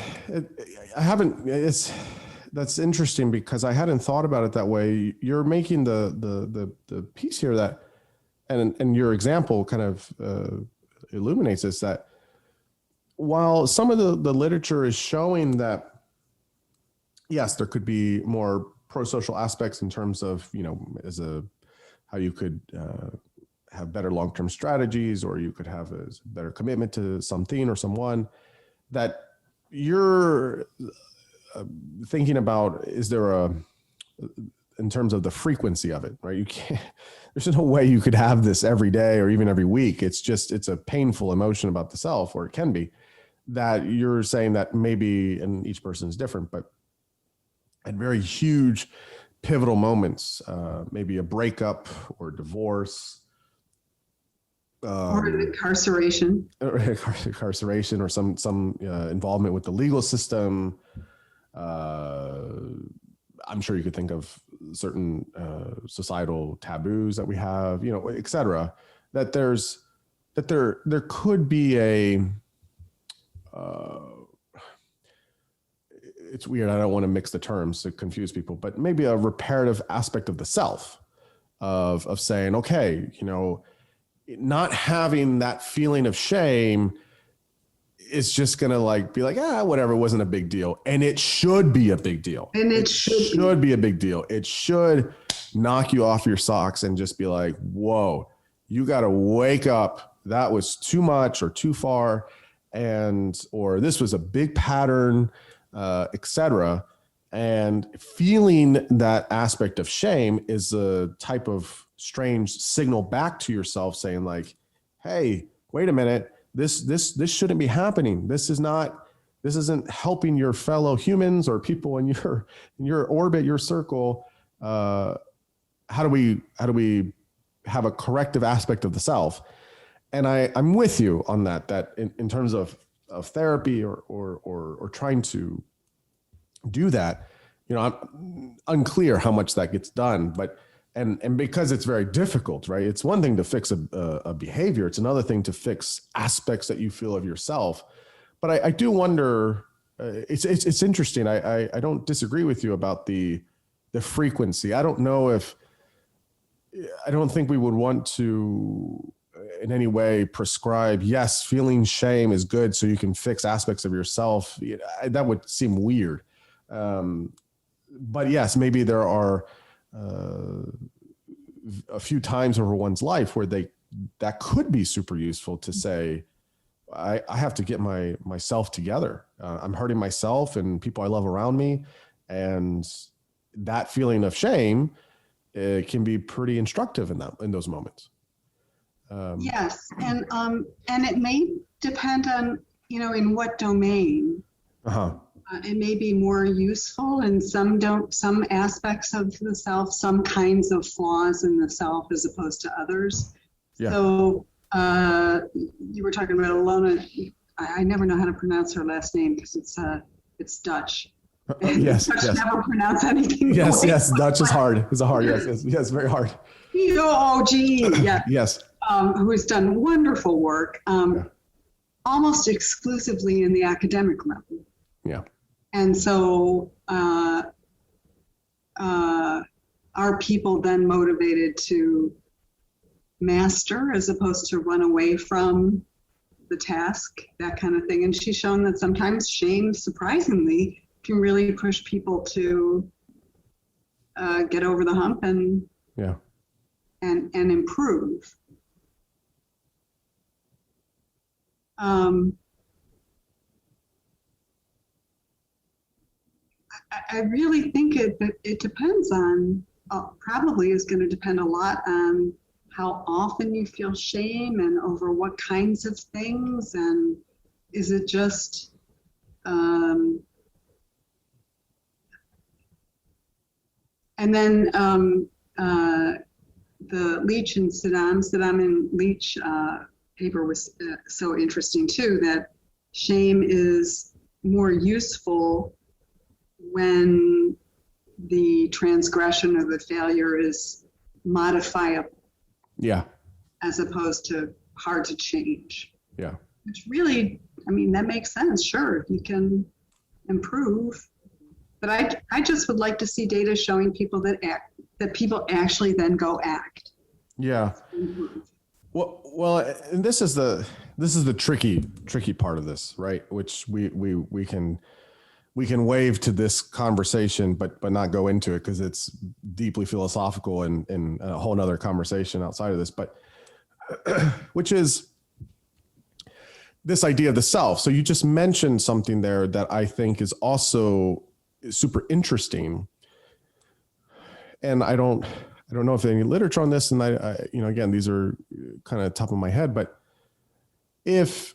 interesting because I hadn't thought about it that way. You're making the piece here that, and your example kind of illuminates this, that while some of the literature is showing that, yes, there could be more pro-social aspects in terms of, how you could have better long-term strategies, or you could have a better commitment to something or someone, that you're thinking about, is there in terms of the frequency of it, right? You can't, there's no way you could have this every day or even every week. It's a painful emotion about the self, or it can be, that you're saying that maybe, and each person is different, but at very huge pivotal moments, maybe a breakup or divorce, or incarceration, or some involvement with the legal system. I'm sure you could think of certain societal taboos that we have, et cetera, that there could be it's weird. I don't want to mix the terms to confuse people, but maybe a reparative aspect of the self of saying, okay, not having that feeling of shame is just going to be like, whatever, it wasn't a big deal. And it should be a big deal. And it should be a big deal. It should knock you off your socks and just be like, whoa, you got to wake up. That was too much or too far. Or this was a big pattern, etc. And feeling that aspect of shame is a type of strange signal back to yourself saying like, hey, wait a minute, this shouldn't be happening. This isn't helping your fellow humans or people in your orbit, your circle. How do we have a corrective aspect of the self? And I'm with you on that in terms of therapy or trying to do that, I'm unclear how much that gets done, but, and because it's very difficult, right? It's one thing to fix a behavior. It's another thing to fix aspects that you feel of yourself. But I do wonder, it's interesting. I don't disagree with you about the frequency. I don't think we would want to in any way prescribe, yes, feeling shame is good so you can fix aspects of yourself. That would seem weird. But yes, maybe there are a few times over one's life where that could be super useful to say, I have to get myself together. I'm hurting myself and people I love around me. And that feeling of shame can be pretty instructive in those moments. Yes. And it may depend on, in what domain. Uh-huh. It may be more useful and some aspects of the self, some kinds of flaws in the self as opposed to others. Yeah. So you were talking about Alona. I never know how to pronounce her last name because it's Dutch. Yes. Dutch yes. Never pronounce anything. Yes. Dutch is hard. It's hard. Yes. Very hard. P-O-O-G. Yeah. Yes. Who has done wonderful work, almost exclusively in the academic realm. Yeah. And so are people then motivated to master as opposed to run away from the task, that kind of thing? And she's shown that sometimes shame, surprisingly, can really push people to get over the hump and improve. I really think it depends on, probably is going to depend a lot on how often you feel shame and over what kinds of things. And is it just, And then the Leach and Saddam and Leach paper was so interesting too, that shame is more useful when the transgression or the failure is modifiable. Yeah. As opposed to hard to change. Yeah. Which really, I mean, that makes sense. Sure, you can improve. But I just would like to see data showing people that people actually then go act. Yeah. Well, and this is the tricky part of this, right? Which we can wave to this conversation, but not go into it because it's deeply philosophical and a whole nother conversation outside of this. But which is this idea of the self. So you just mentioned something there that I think is also super interesting. And I don't know if there's any literature on this. And I again, these are kind of top of my head, but if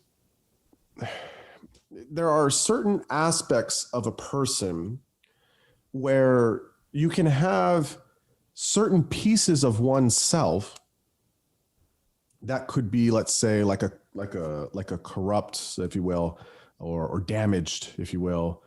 there are certain aspects of a person where you can have certain pieces of oneself that could be, let's say, like a corrupt, if you will, or damaged, if you will,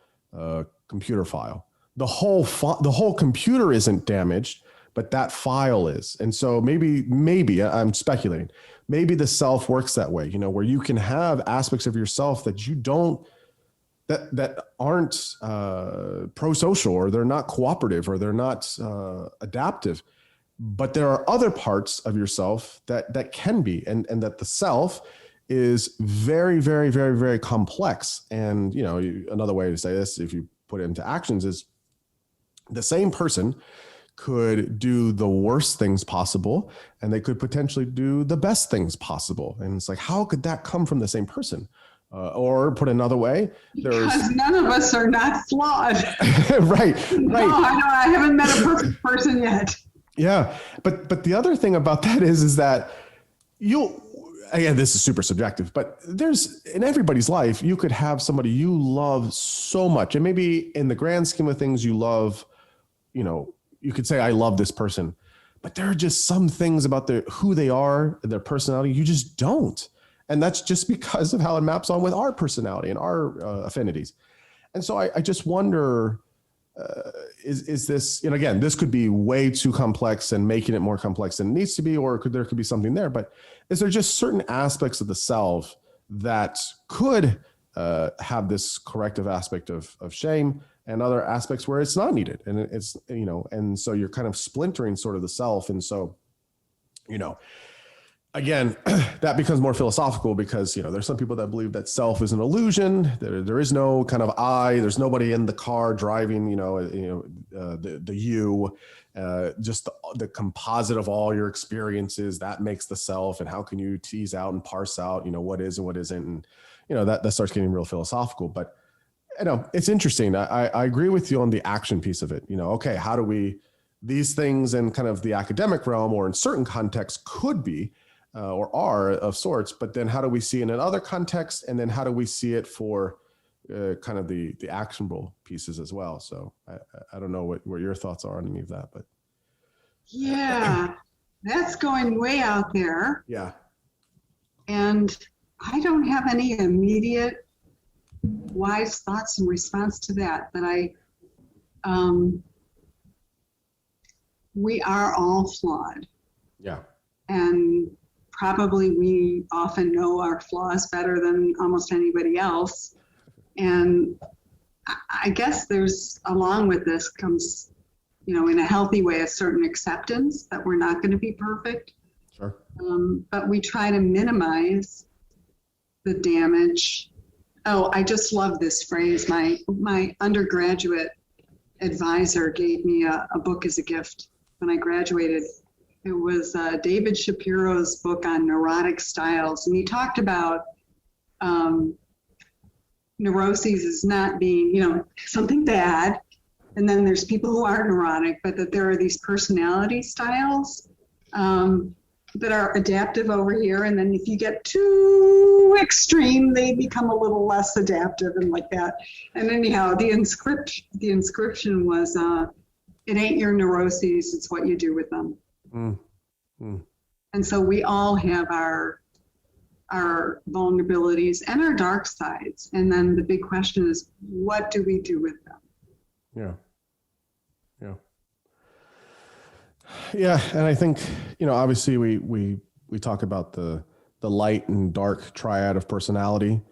computer file. The whole computer isn't damaged, but that file is. And so maybe I'm speculating, maybe the self works that way, where you can have aspects of yourself that you don't, that aren't pro-social, or they're not cooperative, or they're not adaptive. But there are other parts of yourself that can be, and that the self is very, very, very, very complex. And, another way to say this, if you put it into actions, is the same person could do the worst things possible, and they could potentially do the best things possible. And it's like, how could that come from the same person? Or put another way, because none of us are not flawed. Right. No, I know. I haven't met a perfect person yet. Yeah. But the other thing about that is that again, this is super subjective, but there's, in everybody's life, you could have somebody you love so much. And maybe in the grand scheme of things, you love, you could say, I love this person, but there are just some things about who they are, their personality, you just don't. And that's just because of how it maps on with our personality and our affinities. And so I just wonder, is this, again, this could be way too complex and making it more complex than it needs to be, or there could be something there, but is there just certain aspects of the self that could have this corrective aspect of shame, and other aspects where it's not needed? And it's, and so you're kind of splintering sort of the self. And so, again, that becomes more philosophical because, there's some people that believe that self is an illusion. There is no kind of I, there's nobody in the car driving, the you, just the composite of all your experiences that makes the self. And how can you tease out and parse out, what is and what isn't? And, that starts getting real philosophical, but it's interesting. I agree with you on the action piece of it. Okay, how do we, these things in kind of the academic realm or in certain contexts could be, or are of sorts, but then how do we see it in other contexts? And then how do we see it for kind of the actionable pieces as well? So I don't know what your thoughts are on any of that, but. Yeah, that's going way out there. Yeah. And I don't have any immediate wise thoughts in response to that, but we are all flawed. Yeah. And probably we often know our flaws better than almost anybody else. And I guess there's, along with this comes, in a healthy way, a certain acceptance that we're not going to be perfect. Sure. But we try to minimize the damage. Oh, I just love this phrase. My undergraduate advisor gave me a book as a gift when I graduated. It was David Shapiro's book on neurotic styles. And he talked about neuroses as not being, something bad. And then there's people who are neurotic, but that there are these personality styles that are adaptive over here. And then if you get too extreme, they become a little less adaptive and like that. And anyhow, the inscription was, it ain't your neuroses, it's what you do with them. Mm. Mm. And so we all have our vulnerabilities and our dark sides. And then the big question is, what do we do with them? Yeah. Yeah. Yeah. And I think, obviously we talk about the light and dark triad of personality,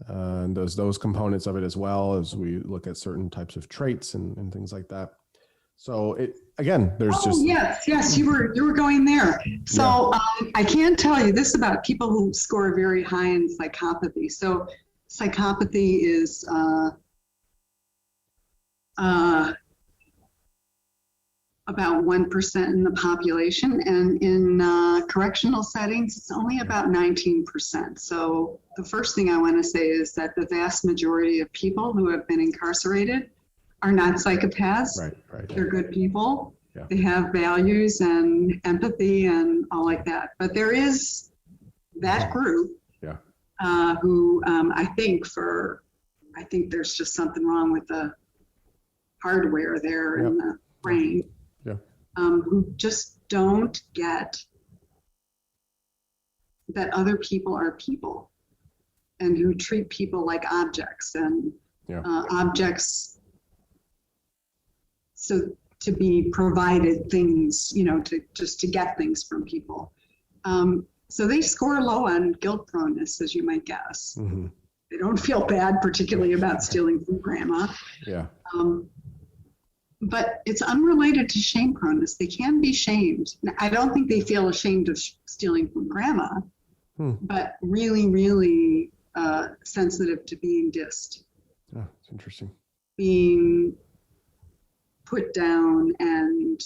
and those components of it, as well as we look at certain types of traits and things like that. So yes, you were going there. So yeah. I can tell you this about people who score very high in psychopathy. So psychopathy is about 1% in the population, and in correctional settings, it's only about 19%. So the first thing I want to say is that the vast majority of people who have been incarcerated are not psychopaths. Right. They're good people. Yeah. They have values and empathy and all like that. But there is that group who I think there's just something wrong with the hardware there in the brain. Yeah. Who just don't get that other people are people, and who treat people like objects, and objects. So to be provided things, to get things from people. So they score low on guilt proneness, as you might guess. Mm-hmm. They don't feel bad, particularly about stealing from grandma. Yeah. But it's unrelated to shame proneness. They can be shamed. I don't think they feel ashamed of stealing from grandma, but really, really sensitive to being dissed. Oh, it's interesting. Being put down and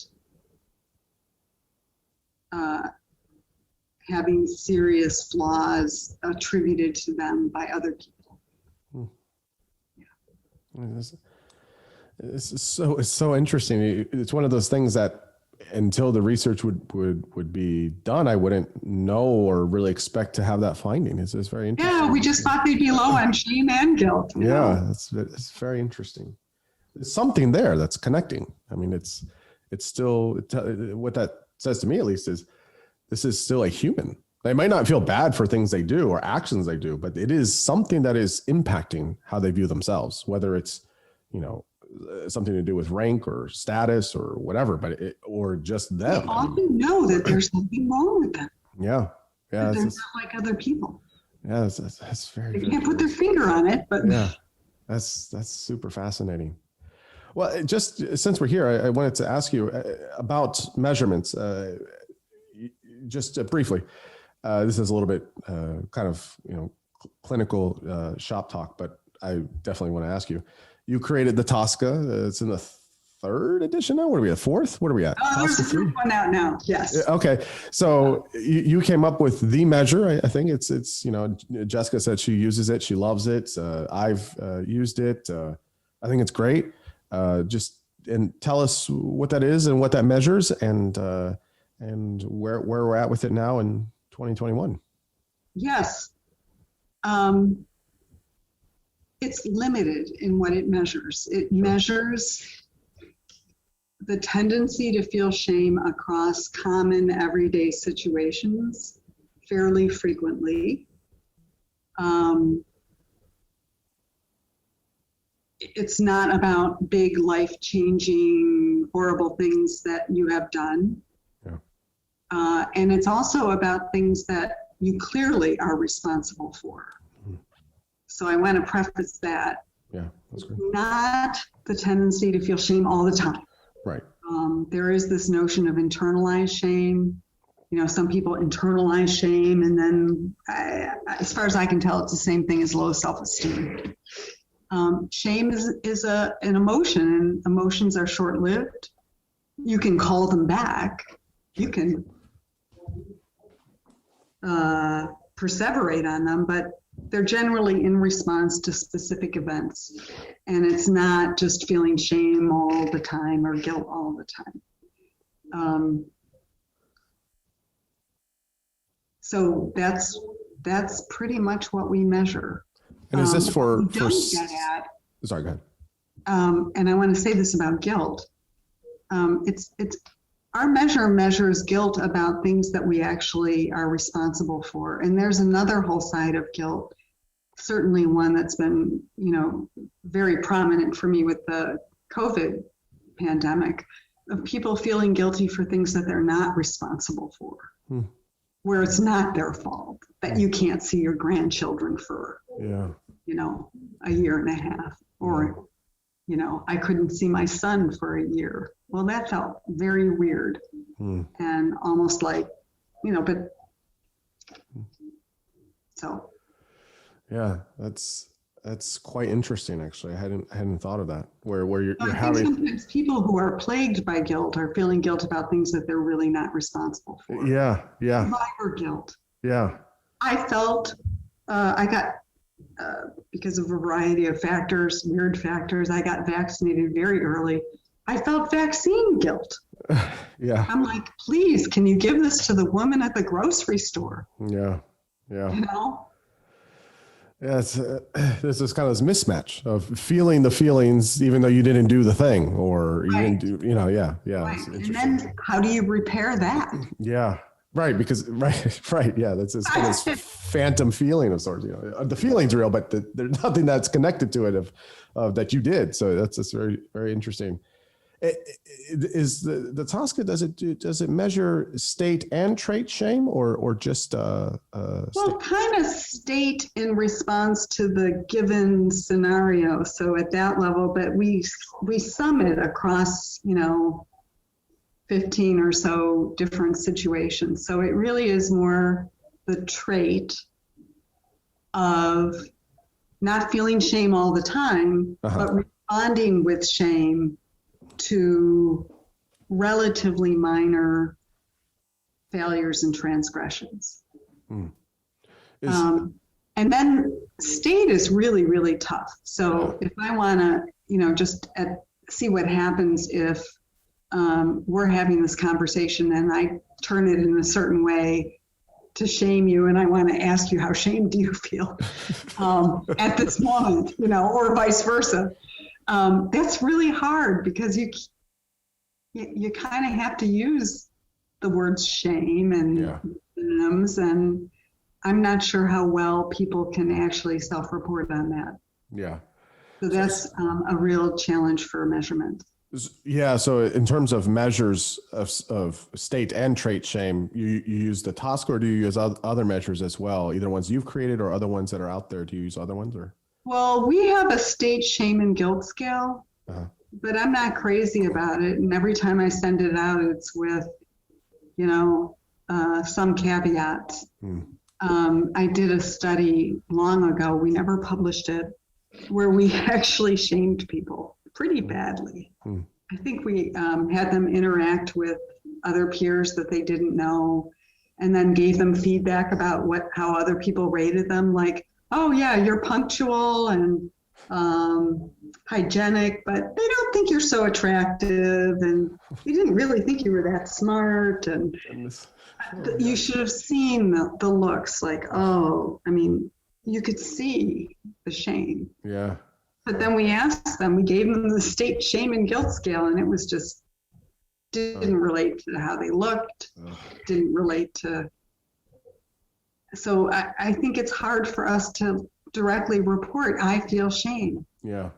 having serious flaws attributed to them by other people. Yeah. It's so interesting. It's one of those things that until the research would be done, I wouldn't know or really expect to have that finding. It's very interesting. Yeah, we just thought they'd be low on shame and guilt. Yeah, it's very interesting. There's something there that's connecting. I mean, it's still, what that says to me, at least, is this is still a human. They might not feel bad for things they do or actions they do, but it is something that is impacting how they view themselves, whether it's, something to do with rank or status or whatever, or just them. They often know that there's something wrong with them. Yeah. They're not like other people. Yeah, that's very. They can't put their finger on it, but yeah, that's super fascinating. Well, just since we're here, I wanted to ask you about measurements. Just briefly, this is a little bit kind of clinical shop talk, but I definitely want to ask you. You created the TASKA. It's in the third edition now. What are we at? Fourth? What are we at? There's a third one out now. Yes. Okay. So you came up with the measure. I think it's Jessica said she uses it. She loves it. I've used it. I think it's great. And tell us what that is and what that measures, and where we're at with it now in 2021. Yes. It's limited in what it measures. It measures the tendency to feel shame across common everyday situations fairly frequently. It's not about big life-changing, horrible things that you have done. Yeah. And it's also about things that you clearly are responsible for. So I want to preface that. Yeah, that's good. Not the tendency to feel shame all the time. Right. There is this notion of internalized shame. Some people internalize shame, and then, as far as I can tell, it's the same thing as low self-esteem. Shame is an emotion, and emotions are short-lived. You can call them back. You can perseverate on them, but they're generally in response to specific events, and it's not just feeling shame all the time or guilt all the time. So that's pretty much what we measure. And is this for? Don't get at, sorry, go ahead. And I want to say this about guilt. it's our measures guilt about things that we actually are responsible for. And there's another whole side of guilt, certainly one that's been, very prominent for me with the COVID pandemic, of people feeling guilty for things that they're not responsible for, where it's not their fault that you can't see your grandchildren for, a year and a half, or, I couldn't see my son for a year. Well, that felt very weird and almost like, but so. Yeah, that's quite interesting. Actually, I hadn't thought of that. Where you're I having think sometimes people who are plagued by guilt are feeling guilt about things that they're really not responsible for. Yeah. Survivor guilt. Yeah. I felt I got because of a variety of factors, weird factors. I got vaccinated very early. I felt vaccine guilt. Yeah. I'm like, please, can you give this to the woman at the grocery store? Yeah. Yeah, there's this kind of mismatch of feeling the feelings, even though you didn't do the thing, or you didn't do, yeah. Right. And then how do you repair that? Yeah, right. Because right. Yeah, that's this kind of phantom feeling of sorts. The feeling's real, but there's nothing that's connected to it of that you did. So that's just very, very interesting. Is the TASKA, does it measure state and trait shame, or just well, kind of state in response to the given scenario, so at that level, but we sum it across 15 or so different situations, so it really is more the trait of not feeling shame all the time, but responding with shame to relatively minor failures and transgressions. And then state is really, really tough. So if I want to, just see what happens if we're having this conversation and I turn it in a certain way to shame you, and I want to ask you, how shamed do you feel at this moment, or vice versa. That's really hard because you kind of have to use the words shame and synonyms, and I'm not sure how well people can actually self-report on that. Yeah. So that's a real challenge for measurement. Yeah. So in terms of measures of state and trait shame, you use the TASKA, or do you use other measures as well? Either ones you've created or other ones that are out there. Do you use other ones, or? Well, we have a state shame and guilt scale, but I'm not crazy about it. And every time I send it out, it's with, some caveats. I did a study long ago, we never published it, where we actually shamed people pretty badly. I think we had them interact with other peers that they didn't know, and then gave them feedback about how other people rated them, like, oh yeah, you're punctual and hygienic, but they don't think you're so attractive, and you didn't really think you were that smart, and you should have seen the looks, like, you could see the shame. Yeah. But then we asked them, we gave them the state shame and guilt scale, and it was just didn't relate to how they looked, didn't relate to. So I think it's hard for us to directly report, I feel shame. Yeah.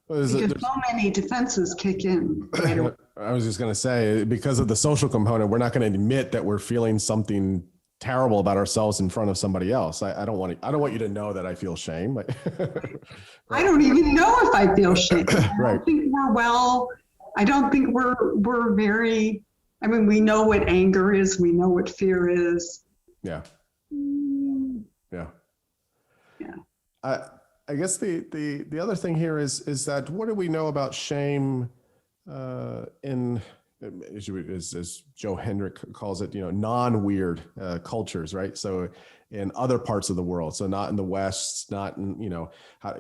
Because so many defenses kick in right away. I was just going to say, because of the social component, we're not going to admit that we're feeling something terrible about ourselves in front of somebody else. I don't want you to know that I feel shame. I don't even know if I feel shame. Right. I don't think I don't think we're very, we know what anger is. We know what fear is. Yeah. I guess the other thing here is that what do we know about shame in, as Joe Hendrick calls it, non-weird cultures, right? So in other parts of the world, so not in the West, not in, I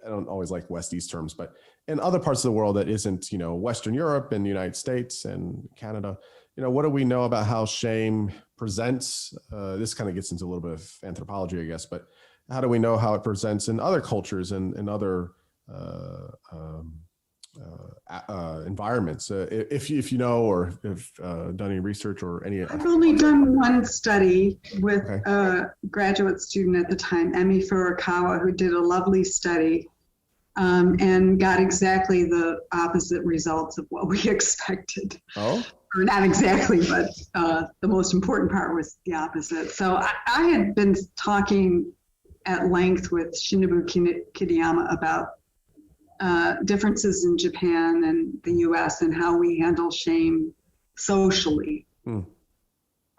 don't always like West-East terms, but in other parts of the world that isn't, Western Europe and the United States and Canada, what do we know about how shame presents? This kind of gets into a little bit of anthropology, I guess, but how do we know how it presents in other cultures and in other environments. If you know, or if done any research or any. I've only done one study with Okay. a graduate student at the time, Emi Furukawa, who did a lovely study and got exactly the opposite results of what we expected. Oh. Or not exactly, but the most important part was the opposite. So I had been talking at length with Shinobu Kitayama about differences in Japan and the US and how we handle shame socially.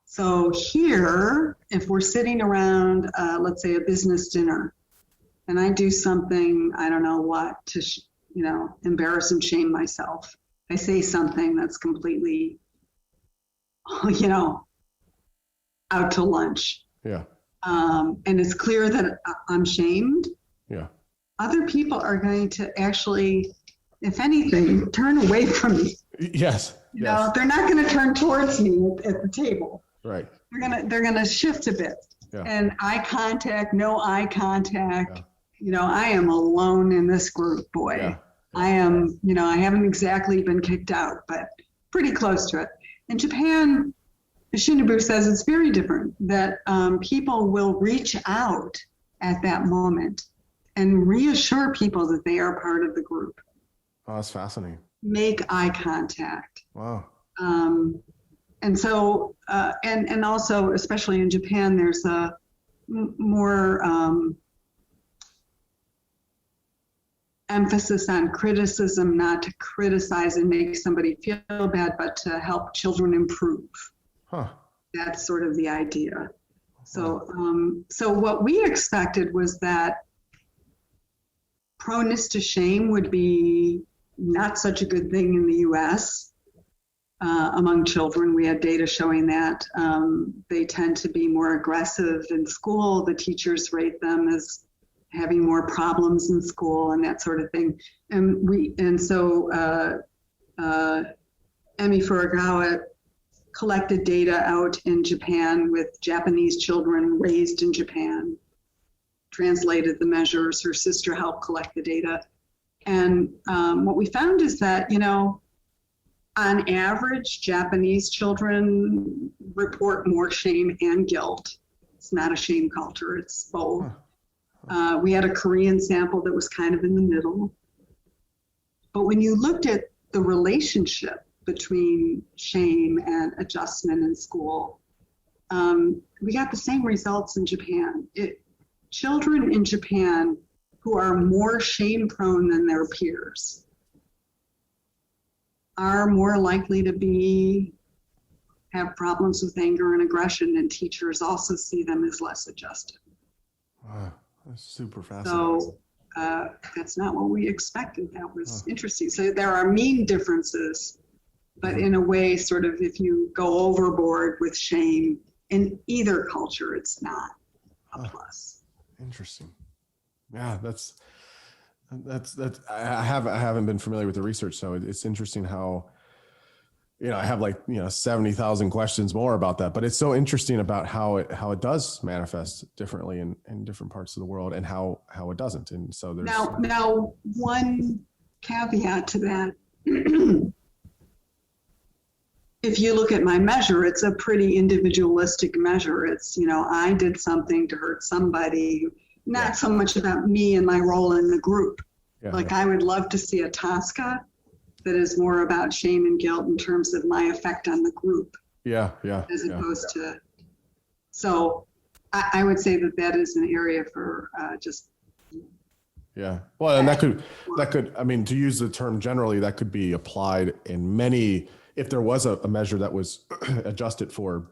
So here, if we're sitting around, let's say a business dinner, and I do something, I don't know what, to, embarrass and shame myself. I say something that's completely, out to lunch. Yeah. And it's clear that I'm shamed. Yeah. Other people are going to actually, if anything, turn away from me. Yes. You know, they're not going to turn towards me at the table. Right. They're gonna shift a bit. Yeah. And no eye contact. Yeah. I am alone in this group, boy. Yeah. I am, I haven't exactly been kicked out, but pretty close to it. In Japan, Shinobu says it's very different, that people will reach out at that moment and reassure people that they are part of the group. Oh, that's fascinating. Make eye contact. Wow. And so, and also, especially in Japan, there's a more emphasis on criticism, not to criticize and make somebody feel bad, but to help children improve. Huh. That's sort of the idea. So, so what we expected was that proneness to shame would be not such a good thing in the US. Among children, we had data showing that they tend to be more aggressive in school. The teachers rate them as having more problems in school and that sort of thing. And so Emi Furukawa collected data out in Japan with Japanese children raised in Japan, translated the measures. Her sister helped collect the data. And what we found is that, on average, Japanese children report more shame and guilt. It's not a shame culture, it's both. We had a Korean sample that was kind of in the middle. But when you looked at the relationship between shame and adjustment in school, we got the same results in Japan. Children in Japan who are more shame prone than their peers are more likely to have problems with anger and aggression, and teachers also see them as less adjusted. Wow, that's super fascinating. So that's not what we expected. That was interesting. So there are mean differences, but in a way, sort of, if you go overboard with shame in either culture, it's not a plus. Interesting. Yeah, that's I haven't been familiar with the research, so it's interesting how, I have 70,000 questions more about that, but it's so interesting about how it does manifest differently in different parts of the world, and how it doesn't. And so there's now one caveat to that. If you look at my measure, it's a pretty individualistic measure. It's, I did something to hurt somebody, not so much about me and my role in the group. I would love to see a TASKA that is more about shame and guilt in terms of my effect on the group. As opposed to, so I would say that is an area for just. Yeah. Well, and that could, I mean, to use the term generally, that could be applied in many, if there was a measure that was adjusted for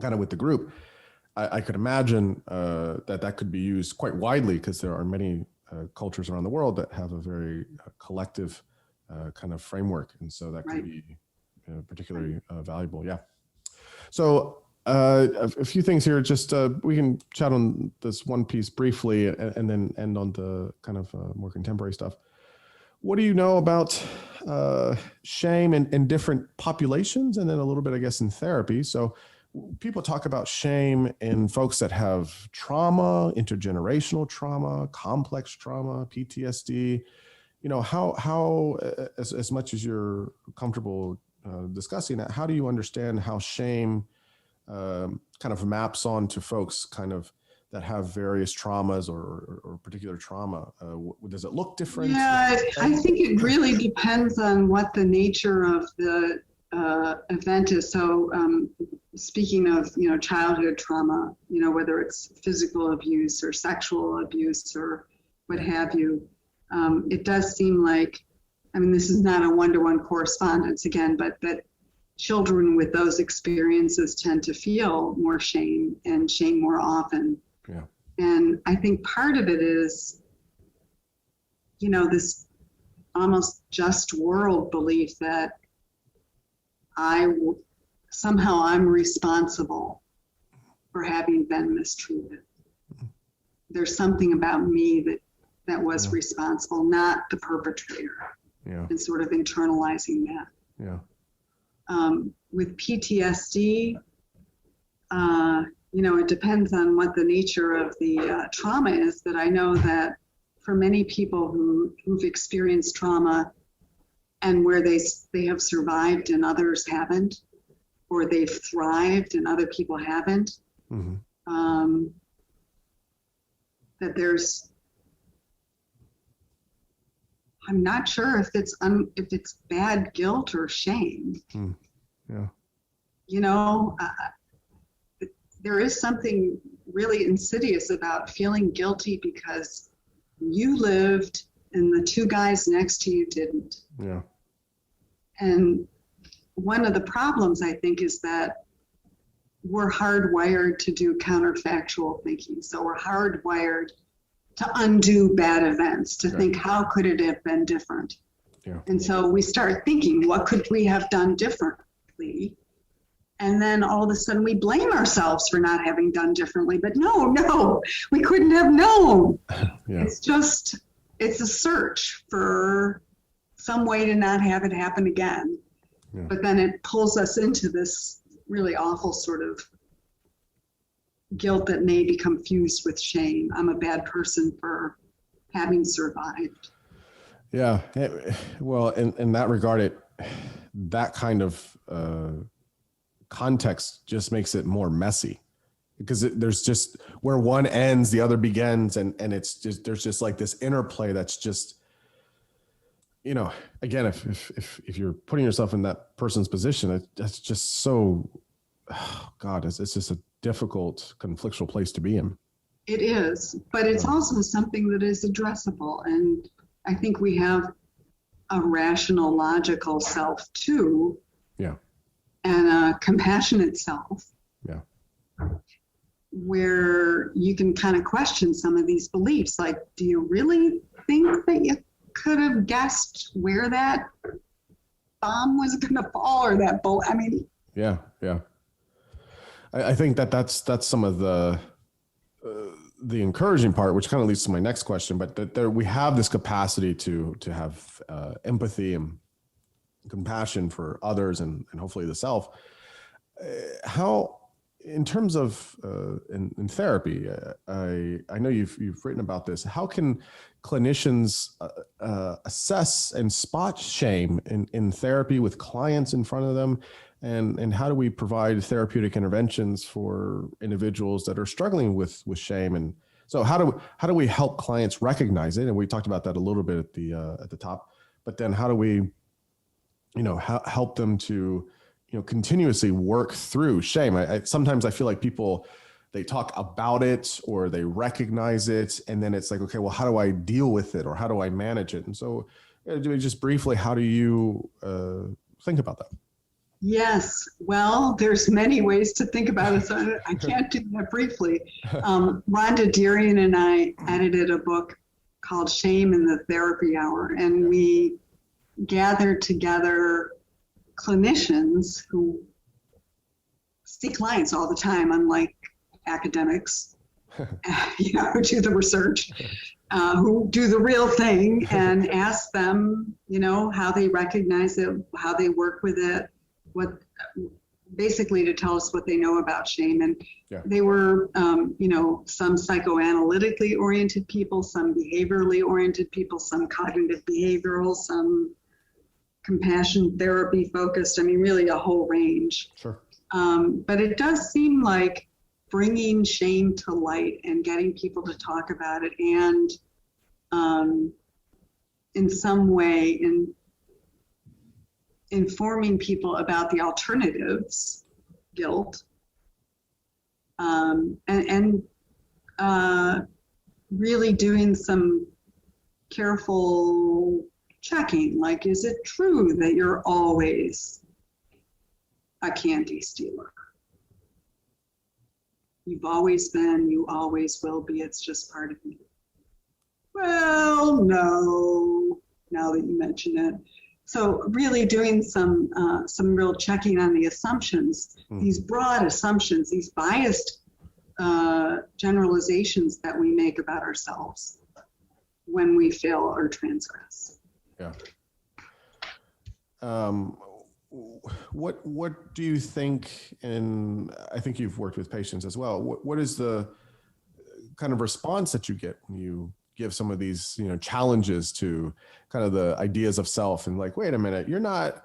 kind of with the group, I could imagine that could be used quite widely, because there are many cultures around the world that have a very collective kind of framework. And so that could be particularly valuable. Yeah. So a few things here, just we can chat on this one piece briefly and then end on the kind of more contemporary stuff. What do you know about shame in different populations, and then a little bit, I guess, in therapy? So people talk about shame in folks that have trauma, intergenerational trauma, complex trauma, PTSD. how as much as you're comfortable discussing that, how do you understand how shame kind of maps onto folks kind of that have various traumas or particular trauma? Does it look different? Yeah, I think it really depends on what the nature of the event is. So speaking of, childhood trauma, whether it's physical abuse or sexual abuse or what have you, it does seem like, this is not a one-to-one correspondence again, but that children with those experiences tend to feel more shame and shame more often. Yeah. And I think part of it is, this almost just world belief that somehow I'm responsible for having been mistreated. There's something about me that was responsible, not the perpetrator. Yeah. And sort of internalizing that. Yeah. With PTSD, it depends on what the nature of the trauma is, but I know that for many people who've experienced trauma and where they have survived and others haven't, or they've thrived and other people haven't, mm-hmm. That there's, I'm not sure if it's bad guilt or shame. Yeah. There is something really insidious about feeling guilty because you lived and the two guys next to you didn't. Yeah. And one of the problems, I think, is that we're hardwired to do counterfactual thinking. So we're hardwired to undo bad events, to think, how could it have been different? Yeah. And so we start thinking, what could we have done differently? And then all of a sudden we blame ourselves for not having done differently. But no, we couldn't have known. Yeah. It's a search for some way to not have it happen again. Yeah. But then it pulls us into this really awful sort of guilt that may become fused with shame. I'm a bad person for having survived. Yeah. Well, in that regard, that kind of context just makes it more messy, because there's just where one ends, the other begins, and it's just, there's just like this interplay that's just, again, if you're putting yourself in that person's position, that's just so, oh God, it's just a difficult, conflictual place to be in. It is, but it's also something that is addressable. And I think we have a rational, logical self too. Yeah. And a compassionate self. Yeah. Where you can kind of question some of these beliefs. Like, do you really think that you could have guessed where that bomb was going to fall, or that bullet? Yeah. I think that's some of the encouraging part, which kind of leads to my next question. But that we have this capacity to have empathy and compassion for others and hopefully the self. How, in terms of in therapy, I know you've written about this. How can clinicians assess and spot shame in therapy with clients in front of them? And how do we provide therapeutic interventions for individuals that are struggling with shame? And so how do we help clients recognize it? And we talked about that a little bit at the top, but then how do we, help them to, continuously work through shame? Sometimes I feel like people, they talk about it or they recognize it, and then it's like, okay, well, how do I deal with it, or how do I manage it? And so just briefly, how do you think about that? Yes, well, there's many ways to think about it, so I can't do that briefly. Rhonda Deerian and I edited a book called Shame in the Therapy Hour, and we gathered together clinicians who see clients all the time, unlike academics, who do the research, who do the real thing, and ask them, how they recognize it, how they work with it, basically to tell us what they know about shame. And Yeah. they were, some psychoanalytically oriented people, some behaviorally oriented people, some cognitive behavioral, some compassion therapy focused. I mean, really a whole range. Sure. But it does seem like bringing shame to light and getting people to talk about it, and in some way informing people about the alternatives, guilt, and really doing some careful checking, like, is it true that you're always a candy stealer? You've always been, you always will be, it's just part of you. Well, no, now that you mention it. So really doing some real checking on the assumptions, these broad assumptions, these biased generalizations that we make about ourselves when we fail or transgress. Yeah. What do you think, and I think you've worked with patients as well, what is the kind of response that you get when you give some of these, challenges to kind of the ideas of self, and like, wait a minute, you're not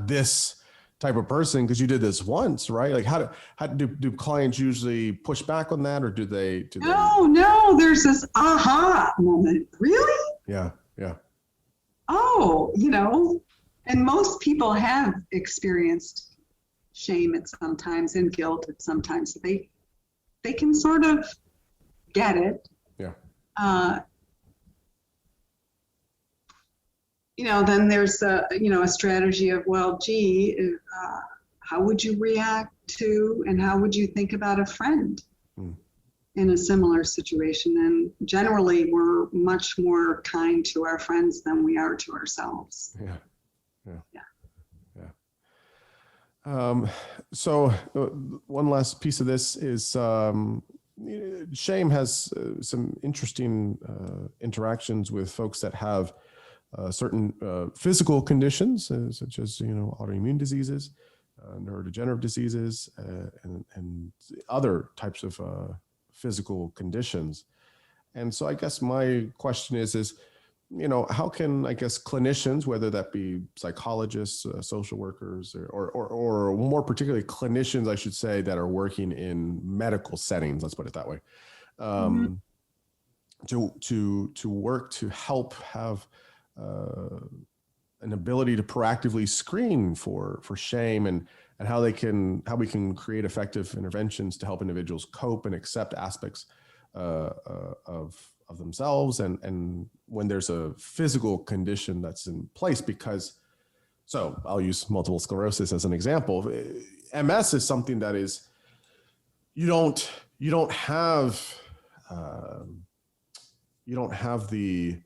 this type of person because you did this once, right? Like how do clients usually push back on that, or do they? No, there's this aha moment. Really? Yeah. Oh, and most people have experienced shame at some times and guilt at some times. They can sort of get it. Yeah. Then there's a strategy of, well, gee, how would you react to, and how would you think about a friend in a similar situation? And generally, we're much more kind to our friends than we are to ourselves. Yeah. So one last piece of this is shame has some interesting interactions with folks that have certain physical conditions, such as autoimmune diseases, neurodegenerative diseases, and other types of physical conditions. And so I guess my question is how can, I guess, clinicians, whether that be psychologists, social workers, or more particularly clinicians, I should say, that are working in medical settings, let's put it that way, to work to help have an ability to proactively screen for shame, and how we can create effective interventions to help individuals cope and accept aspects of themselves, and when there's a physical condition that's in place. Because, so I'll use multiple sclerosis as an example. MS is something that is, you don't have the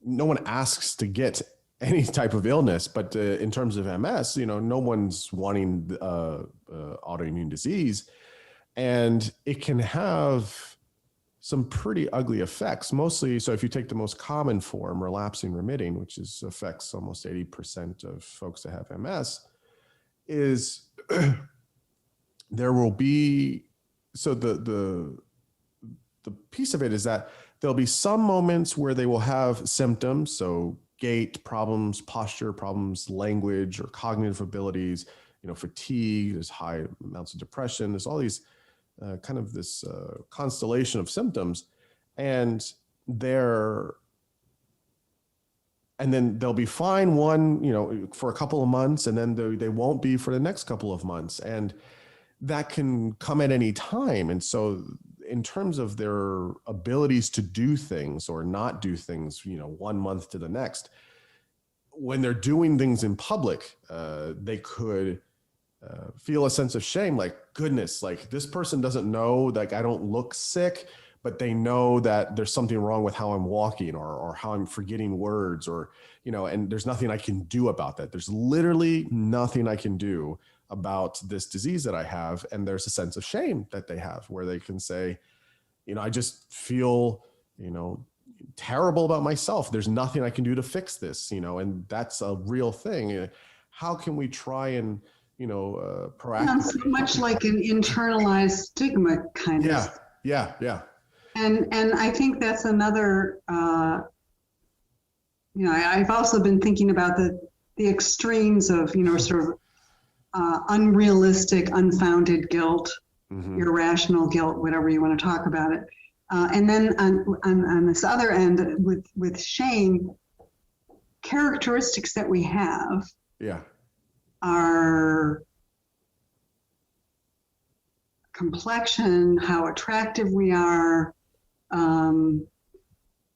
no one asks to get any type of illness, but in terms of MS, no one's wanting autoimmune disease, and it can have some pretty ugly effects, mostly. So if you take the most common form, relapsing remitting, which affects almost 80% of folks that have MS, is there will be, so the piece of it is that there'll be some moments where they will have symptoms, so gait problems, posture problems, language or cognitive abilities, fatigue, there's high amounts of depression, there's all these kind of this constellation of symptoms, and then they'll be fine for a couple of months, and then they won't be for the next couple of months, and that can come at any time. And so in terms of their abilities to do things or not do things, 1 month to the next, when they're doing things in public, they could feel a sense of shame, like, goodness, like this person doesn't know, like I don't look sick, but they know that there's something wrong with how I'm walking or how I'm forgetting words, or, and there's nothing I can do about that. There's literally nothing I can do about this disease that I have. And there's a sense of shame that they have where they can say, I just feel, terrible about myself. There's nothing I can do to fix this, and that's a real thing. How can we try and, proactive. Sounds so much like an internalized stigma kind Yeah, of. yeah. And I think that's another, I've also been thinking about the extremes of, sort of unrealistic, unfounded guilt, irrational guilt, whatever you want to talk about it. And then on this other end, with shame, characteristics that we have are complexion, how attractive we are,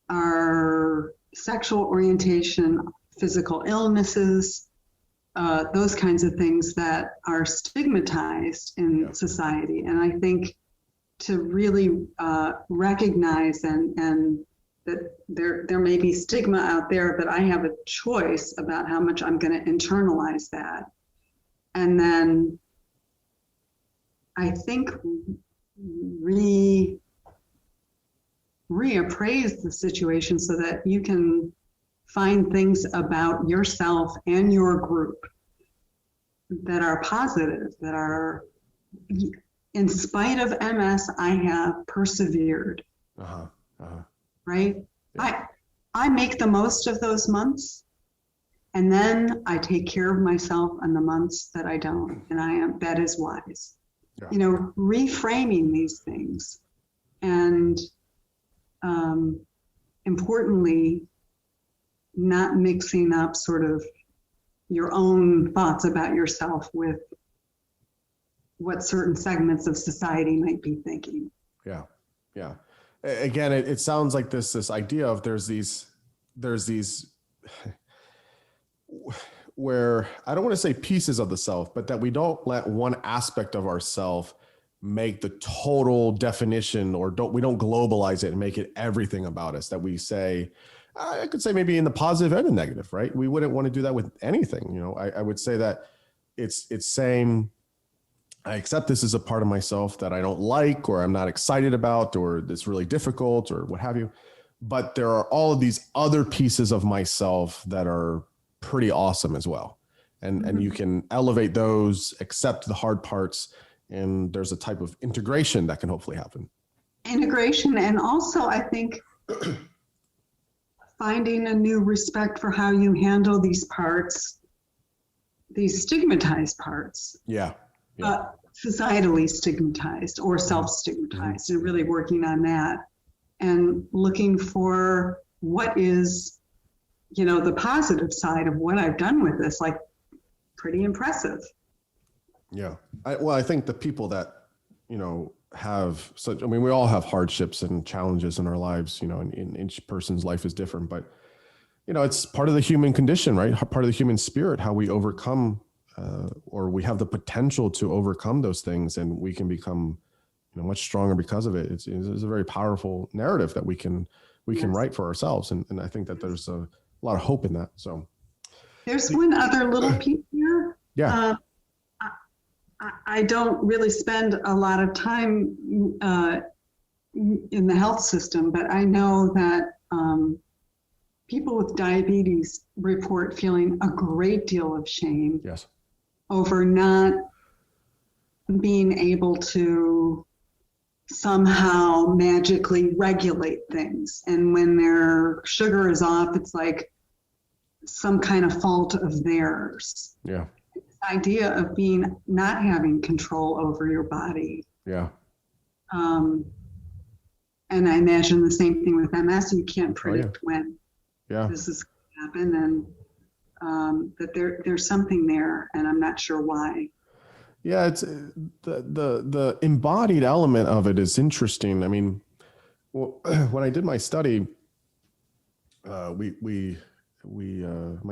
our sexual orientation, physical illnesses, those kinds of things that are stigmatized in society. And I think to really recognize and that there may be stigma out there, but I have a choice about how much I'm going to internalize that. And then I think reappraise the situation so that you can find things about yourself and your group that are positive, that are, in spite of MS, I have persevered. Right? Yeah. I make the most of those months, and then I take care of myself on the months that I don't, and that is wise. Yeah. Reframing these things, and importantly, not mixing up sort of your own thoughts about yourself with what certain segments of society might be thinking. Yeah. Again, it sounds like this idea of there's these where I don't want to say pieces of the self, but that we don't let one aspect of ourself make the total definition, or we don't globalize it and make it everything about us. That we say, I could say maybe in the positive and the negative, right? We wouldn't want to do that with anything. I would say that it's saying, I accept this as a part of myself that I don't like, or I'm not excited about, or it's really difficult, or what have you. But there are all of these other pieces of myself that are pretty awesome as well. And you can elevate those, accept the hard parts, and there's a type of integration that can hopefully happen. Integration, and also I think finding a new respect for how you handle these parts, these stigmatized parts. Yeah. Societally stigmatized or self-stigmatized, and really working on that and looking for what is, the positive side of what I've done with this, like pretty impressive. Yeah. I think the people that, have such, we all have hardships and challenges in our lives, and each person's life is different, but, it's part of the human condition, right? Part of the human spirit, how we overcome or we have the potential to overcome those things, and we can become much stronger because of it. It's a very powerful narrative that we can write for ourselves. And I think that there's a lot of hope in that. So there's one other little piece here. Yeah. I don't really spend a lot of time in the health system, but I know that people with diabetes report feeling a great deal of shame. Yes. Over not being able to somehow magically regulate things. And when their sugar is off, it's like some kind of fault of theirs. Yeah. This idea of not having control over your body. Yeah. And I imagine the same thing with MS. You can't predict when this is going to happen, and that there's something there, and I'm not sure why. Yeah, it's the embodied element of it is interesting. When I did my study, my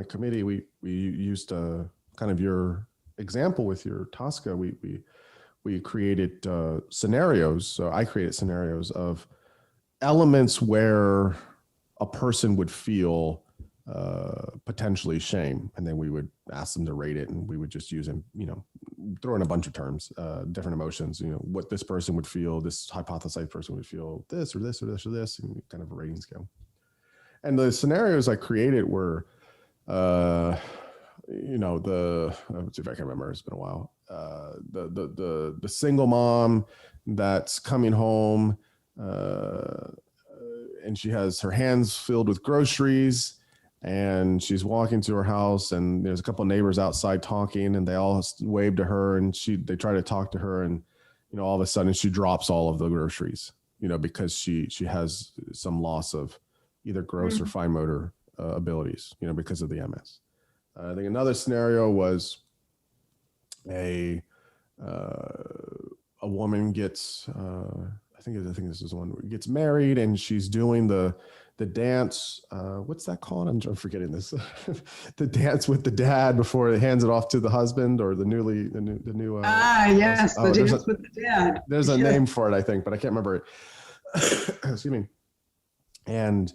committee, we used kind of your example with your TASKA. We created scenarios. So I created scenarios of elements where a person would feel potentially shame, and then we would ask them to rate it, and we would just use them, throw in a bunch of terms, different emotions, what this person would feel, this hypothesized person would feel this or this or this or this, and kind of a rating scale. And the scenarios I created were let's see if I can remember, it's been a while. The single mom that's coming home, and she has her hands filled with groceries, and she's walking to her house, and there's a couple of neighbors outside talking, and they all wave to her, and they try to talk to her, and all of a sudden she drops all of the groceries, because she has some loss of either gross or fine motor abilities, because of the MS. I think another scenario was a woman gets, I think this is the one where gets married, and she's doing the dance. What's that called? I'm forgetting this. The dance with the dad before he hands it off to the husband or the new. Yes, the dance with the dad. There's a name for it, I think, but I can't remember it. Excuse me. And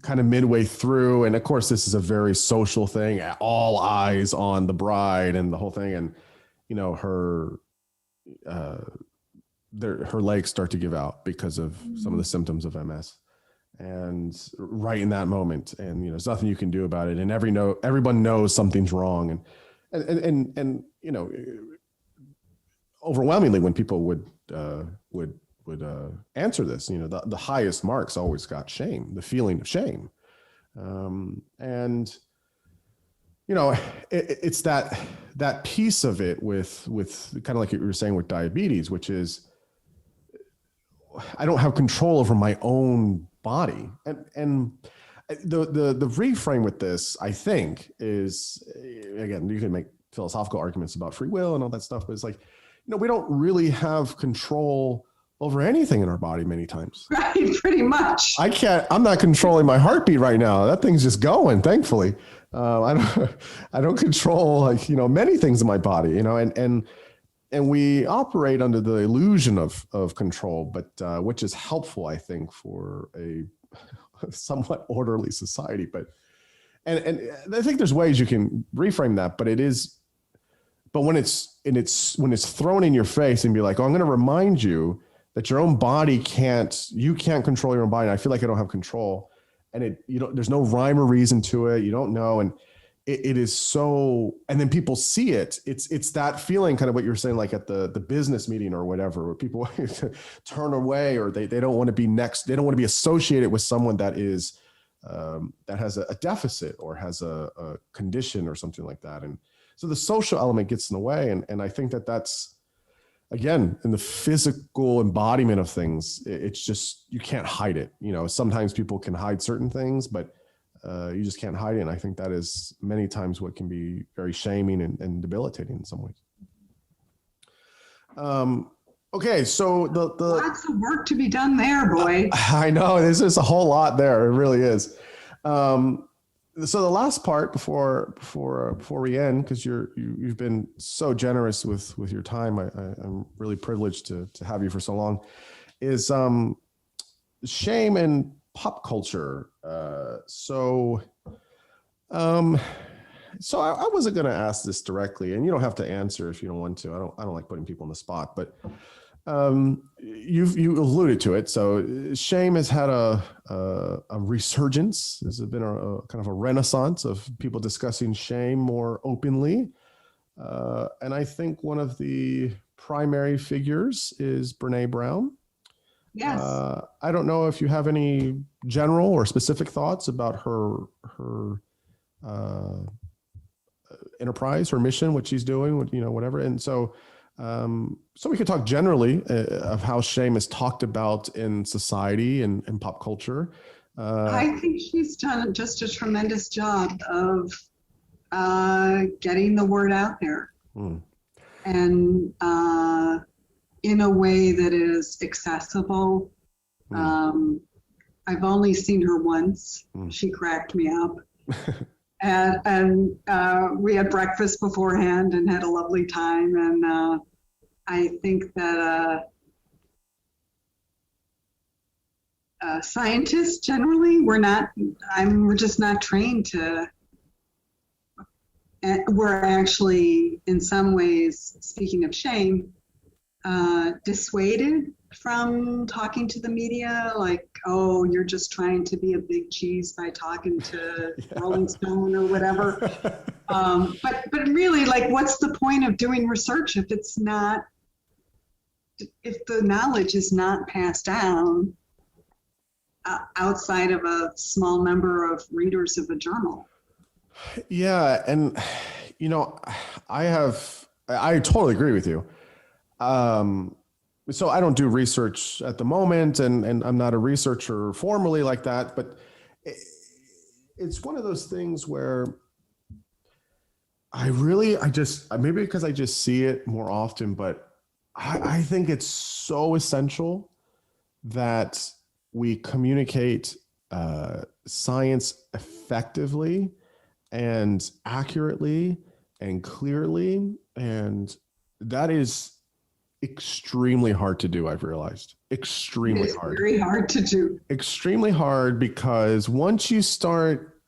kind of midway through, and of course this is a very social thing, all eyes on the bride and the whole thing, and her legs start to give out because of some of the symptoms of MS, and right in that moment, and there's nothing you can do about it, and everyone knows something's wrong, and overwhelmingly when people would answer this, the highest marks always got shame, the feeling of shame. It's that piece of it with kind of like you were saying with diabetes, which is I don't have control over my own body. And the reframe with this, I think, is, again, you can make philosophical arguments about free will and all that stuff, but it's like, we don't really have control over anything in our body many times. Right, pretty much. I'm not controlling my heartbeat right now. That thing's just going, thankfully. I don't control many things in my body, and we operate under the illusion of control, but which is helpful, I think, for a somewhat orderly society. But and I think there's ways you can reframe that, but when it's thrown in your face and be like, oh, I'm going to remind you that your own body you can't control your own body. And I feel like I don't have control, and there's no rhyme or reason to it. You don't know. And it is so, and then people see it. It's that feeling, kind of what you were saying, like at the business meeting or whatever, where people turn away, or they don't want to be next. They don't want to be associated with someone that is, that has a deficit or has a condition or something like that. And so the social element gets in the way. And I think that's, again, in the physical embodiment of things, it's just, you can't hide it. Sometimes people can hide certain things, but you just can't hide it. And I think that is many times what can be very shaming and debilitating in some ways. Okay, so the lots of work to be done there, boy. I know, there's just a whole lot there. It really is. So the last part before we end, because you've been so generous with your time, I'm really privileged to have you for so long, is shame and pop culture. So I wasn't going to ask this directly, and you don't have to answer if you don't want to. I don't like putting people on the spot, but you alluded to it. So shame has had a resurgence. There's been a kind of a renaissance of people discussing shame more openly. And I think one of the primary figures is Brene Brown. Yes. I don't know if you have any general or specific thoughts about her enterprise, her mission, what she's doing, whatever. And so we could talk generally of how shame is talked about in society and pop culture. I think she's done just a tremendous job of getting the word out there, and in a way that is accessible. I've only seen her once. She cracked me up. And we had breakfast beforehand and had a lovely time. And I think that scientists generally, we're just not trained to, we're actually in some ways, speaking of shame, dissuaded from talking to the media, like, oh, you're just trying to be a big cheese by talking to Rolling Stone or whatever. But really, like, what's the point of doing research if the knowledge is not passed down outside of a small number of readers of a journal? Yeah. And, I totally agree with you. So I don't do research at the moment, and I'm not a researcher formally like that, but it's one of those things where maybe because I just see it more often, but I think it's so essential that we communicate science effectively and accurately and clearly. And that is extremely hard to do, I've realized. Extremely hard. Very hard to do. Extremely hard, because once you start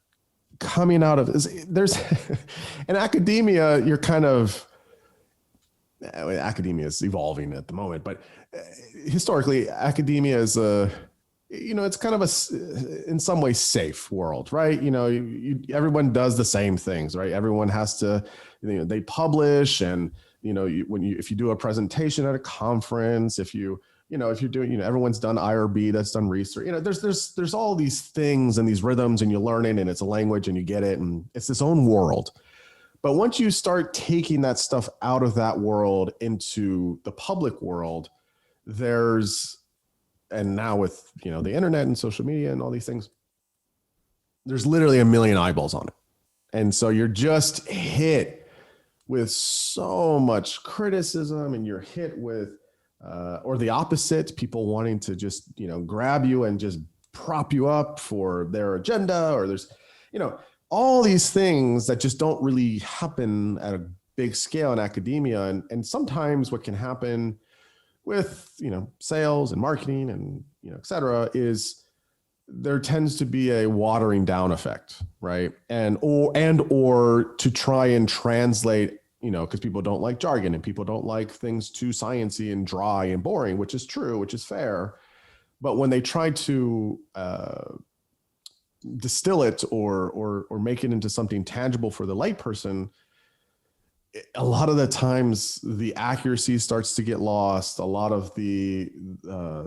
coming out of there's in academia, you're kind of, academia is evolving at the moment, but historically academia is it's kind of in some ways safe world, right? Everyone does the same things, right? Everyone has to, they publish, and if you do a presentation at a conference, if you're doing, everyone's done IRB, that's done research, there's all these things and these rhythms, and you learn it, and it's a language, and you get it, and it's its own world. But once you start taking that stuff out of that world into the public world, and now with, the internet and social media and all these things, there's literally a million eyeballs on it. And so you're just hit with so much criticism, and you're hit with, or the opposite, people wanting to just, grab you and just prop you up for their agenda, or there's, all these things that just don't really happen at a big scale in academia. And sometimes what can happen with, sales and marketing and, et cetera, is there tends to be a watering down effect, right? Or to try and translate, because people don't like jargon, and people don't like things too sciencey and dry and boring, which is true, which is fair. But when they try to distill it or make it into something tangible for the layperson, a lot of the times the accuracy starts to get lost. A lot of the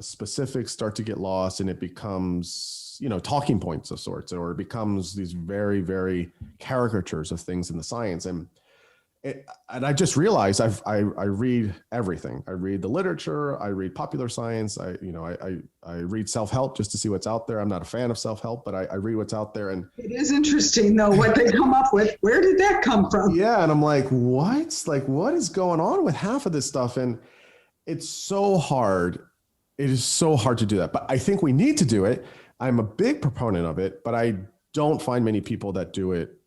specifics start to get lost, and it becomes, talking points of sorts, or it becomes these very, very caricatures of things in the science. And I just realized I read everything. I read the literature. I read popular science. I read self-help just to see what's out there. I'm not a fan of self-help, but I read what's out there. And it is interesting, though, what they come up with. Where did that come from? Yeah, and I'm like, what? Like, what is going on with half of this stuff? And it's so hard. It is so hard to do that. But I think we need to do it. I'm a big proponent of it, but I don't find many people that do it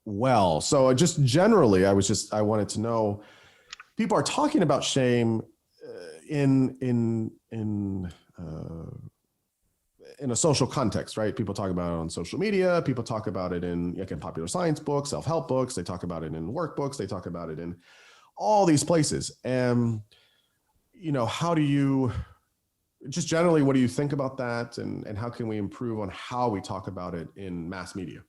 well. So just generally, I wanted to know, people are talking about shame in a social context, right? People talk about it on social media. People talk about it in popular science books, self-help books. They talk about it in workbooks. They talk about it in all these places. And, how do you, just generally, what do you think about that? And how can we improve on how we talk about it in mass media?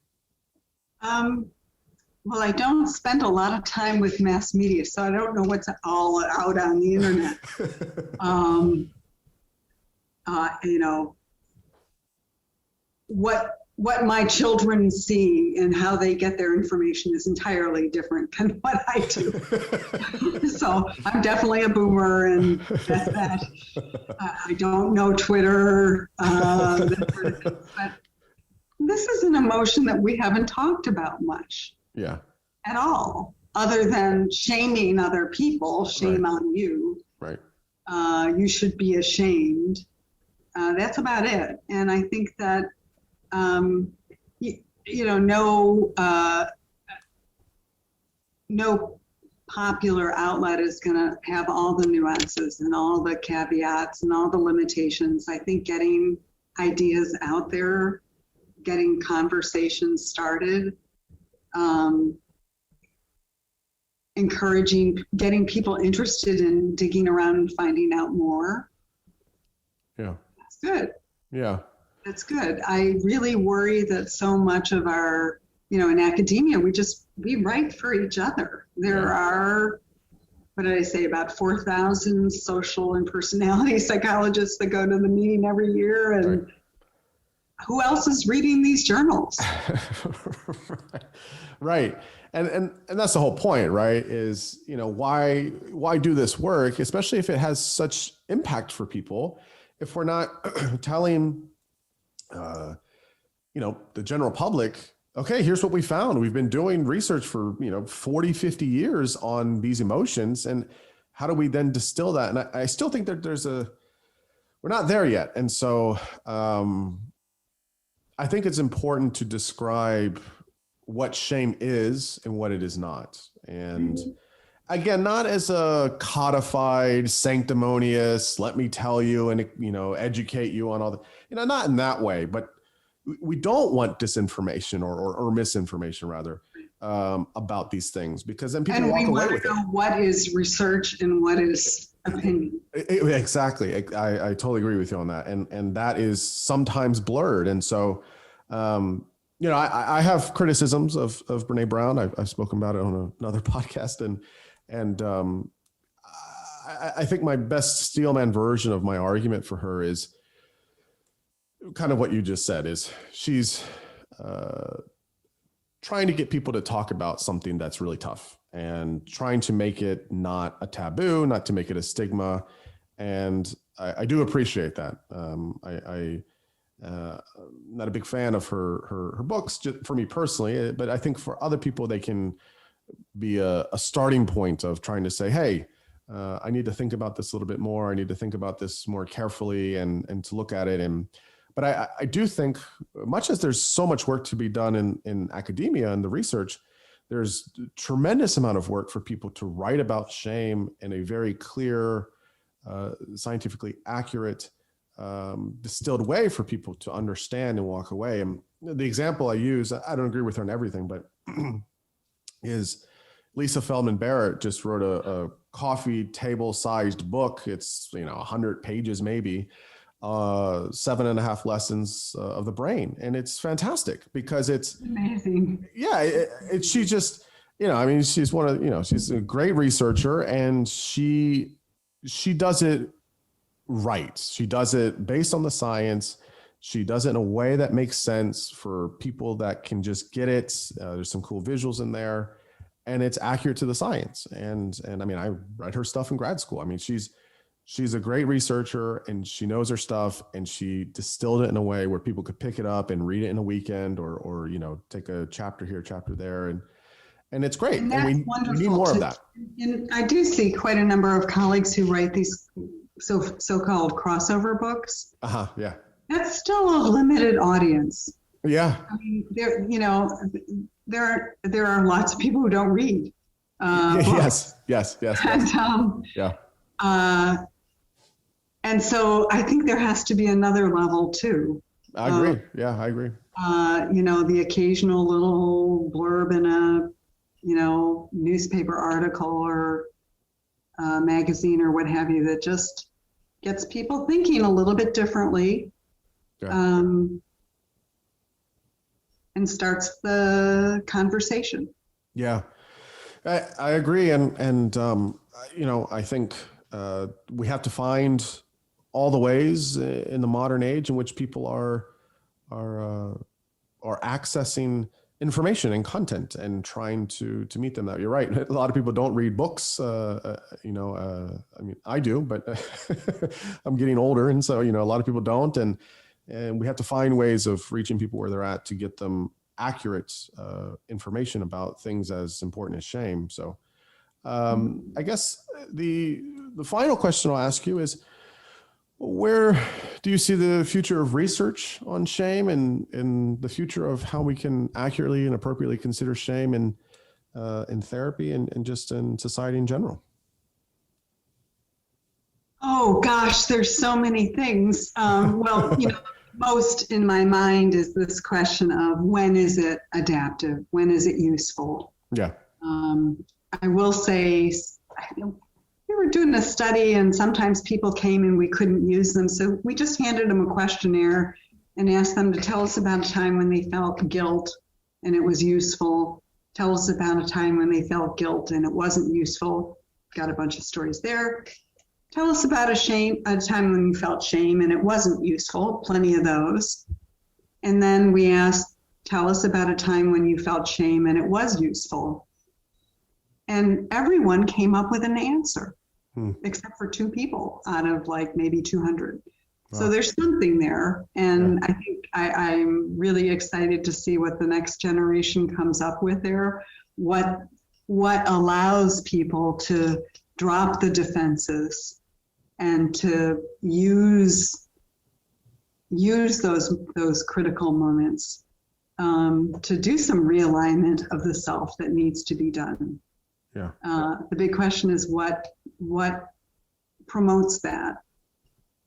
Well, I don't spend a lot of time with mass media, so I don't know what's all out on the internet. What my children see and how they get their information is entirely different than what I do. So I'm definitely a boomer, and that's that. I don't know Twitter, but this is an emotion that we haven't talked about much. Yeah. At all, other than shaming other people. Shame Right. on you. Right. You should be ashamed. That's about it. And I think that, no popular outlet is going to have all the nuances and all the caveats and all the limitations. I think getting ideas out there, getting conversations started, encouraging, getting people interested in digging around and finding out more. Yeah. That's good. Yeah. That's good. I really worry that so much of our, in academia, we write for each other. There are, what did I say, about 4,000 social and personality psychologists that go to the meeting every year. And who else is reading these journals? Right. And that's the whole point, right? Is, why do this work, especially if it has such impact for people, if we're not telling, the general public, okay, here's what we found. We've been doing research for, 40, 50 years on these emotions. And how do we then distill that? And I still think that we're not there yet. And so I think it's important to describe what shame is and what it is not. And again, not as a codified, sanctimonious, let me tell you and, educate you on all the, not in that way, but we don't want disinformation or misinformation rather about these things, because then people walk away with it. And we want to know what is research and what is opinion. Exactly. I totally agree with you on that. And that is sometimes blurred. And so, I have criticisms of Brene Brown. I've spoken about it on another podcast, and I think my best steelman version of my argument for her is kind of what you just said. Is she's trying to get people to talk about something that's really tough and trying to make it not a taboo, not to make it a stigma. And I do appreciate that. Not a big fan of her books, just for me personally, but I think for other people, they can be a starting point of trying to say, hey, I need to think about this a little bit more. I need to think about this more carefully and to look at it. But I do think, much as there's so much work to be done in academia and the research, there's a tremendous amount of work for people to write about shame in a very clear, scientifically accurate, distilled way for people to understand and walk away. And the example I use, I don't agree with her on everything, but is Lisa Feldman Barrett just wrote a coffee table sized book. It's 100 pages maybe, 7.5 lessons of the brain, and it's fantastic because it's amazing. Yeah, she just she's one of she's a great researcher, and she does it right. She does it based on the science. She does it in a way that makes sense for people that can just get it. There's some cool visuals in there, and it's accurate to the science. And I read her stuff in grad school. She's a great researcher, and she knows her stuff, and she distilled it in a way where people could pick it up and read it in a weekend or take a chapter here, chapter there. And it's great. And we need more of that. And I do see quite a number of colleagues who write these so-called crossover books. Yeah. That's still a limited audience. Yeah. There are lots of people who don't read. Yes. And, yeah. And so I think there has to be another level too. I agree. I agree. The occasional little blurb in a, newspaper article or magazine or what have you that just gets people thinking a little bit differently, and starts the conversation. Yeah, I agree. And I think we have to find all the ways in the modern age in which people are accessing information and content and trying to meet them. That you're right. A lot of people don't read books. I do, but I'm getting older, and so a lot of people don't, and we have to find ways of reaching people where they're at to get them accurate information about things as important as shame. So I guess the final question I'll ask you is, where do you see the future of research on shame and the future of how we can accurately and appropriately consider shame in therapy and just in society in general? Oh gosh, there's so many things. Most in my mind is this question of when is it adaptive? When is it useful? Yeah. I will say, we were doing a study and sometimes people came and we couldn't use them. So we just handed them a questionnaire and asked them to tell us about a time when they felt guilt and it was useful. Tell us about a time when they felt guilt and it wasn't useful. Got a bunch of stories there. Tell us about a time when you felt shame and it wasn't useful. Plenty of those. And then we asked, tell us about a time when you felt shame and it was useful. And everyone came up with an answer, except for 2 people out of like maybe 200. Wow. So there's something there. And I think I'm really excited to see what the next generation comes up with there. What allows people to drop the defenses and to use those critical moments to do some realignment of the self that needs to be done. Yeah. The big question is what promotes that?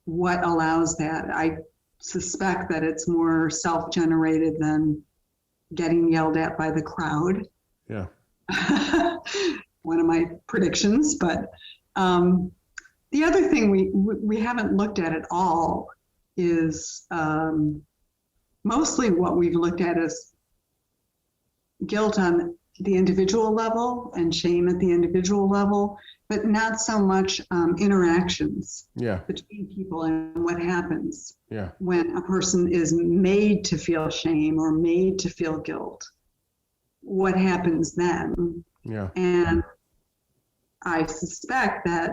What allows that? I suspect that it's more self-generated than getting yelled at by the crowd. Yeah. One of my predictions, but the other thing we haven't looked at all is mostly what we've looked at is guilt on the individual level and shame at the individual level, but not so much interactions between people and what happens when a person is made to feel shame or made to feel guilt. What happens then? Yeah. And I suspect that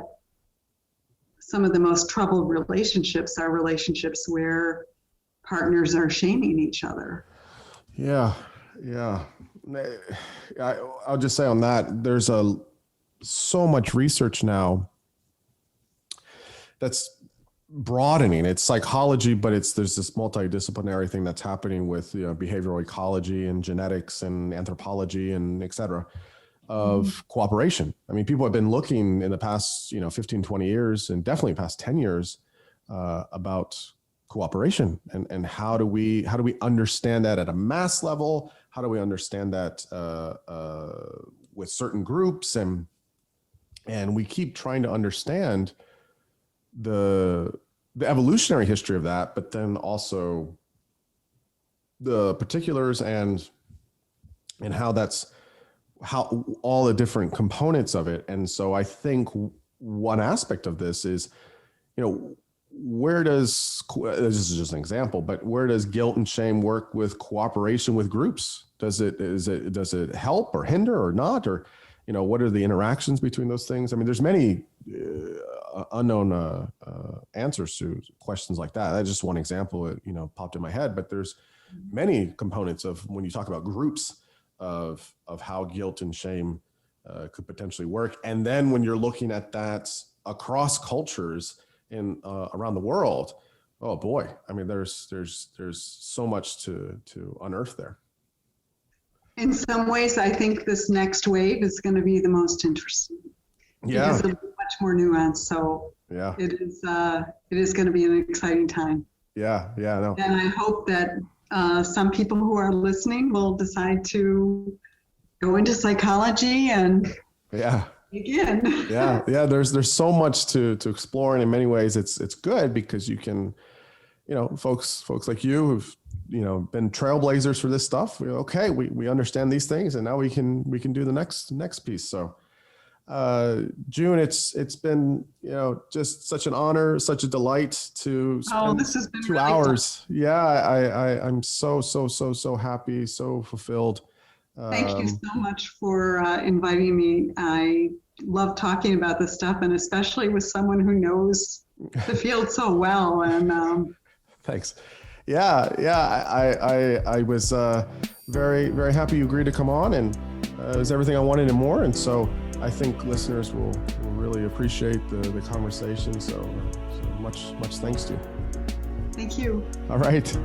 some of the most troubled relationships are relationships where partners are shaming each other. Yeah. I'll just say on that, there's so much research now that's broadening. It's psychology, but there's this multidisciplinary thing that's happening with behavioral ecology and genetics and anthropology and et cetera of cooperation. I mean, people have been looking in the past 15, 20 years and definitely past 10 years about cooperation and how do we understand that at a mass level? How do we understand that with certain groups? And we keep trying to understand the evolutionary history of that, but then also the particulars and how all the different components of it. And so I think one aspect of this is, where does, this is just an example, but where does guilt and shame work with cooperation with groups? Does it help or hinder or not? Or, what are the interactions between those things? I mean, there's many unknown answers to questions like that. That's just one example that, popped in my head, but there's many components of when you talk about groups of how guilt and shame could potentially work. And then when you're looking at that across cultures in around the world, oh boy, I mean, there's so much to unearth there. In some ways, I think this next wave is going to be the most interesting. Yeah. Because of much more nuance. So yeah, it is going to be an exciting time. Yeah. No. And I hope that some people who are listening will decide to go into psychology and begin. Yeah. There's so much to explore, and in many ways, it's good because you can, folks like you who've been trailblazers for this stuff. We understand these things, and now we can do the next piece. So, June, it's been just such an honor, such a delight to spend this has been 2 really hours. Fun. Yeah, I'm so happy, so fulfilled. Thank you so much for inviting me. I love talking about this stuff, and especially with someone who knows the field so well. And thanks. Yeah. I was very, very happy you agreed to come on, and it was everything I wanted and more. And so I think listeners will really appreciate the conversation. So much thanks to you. Thank you. All right.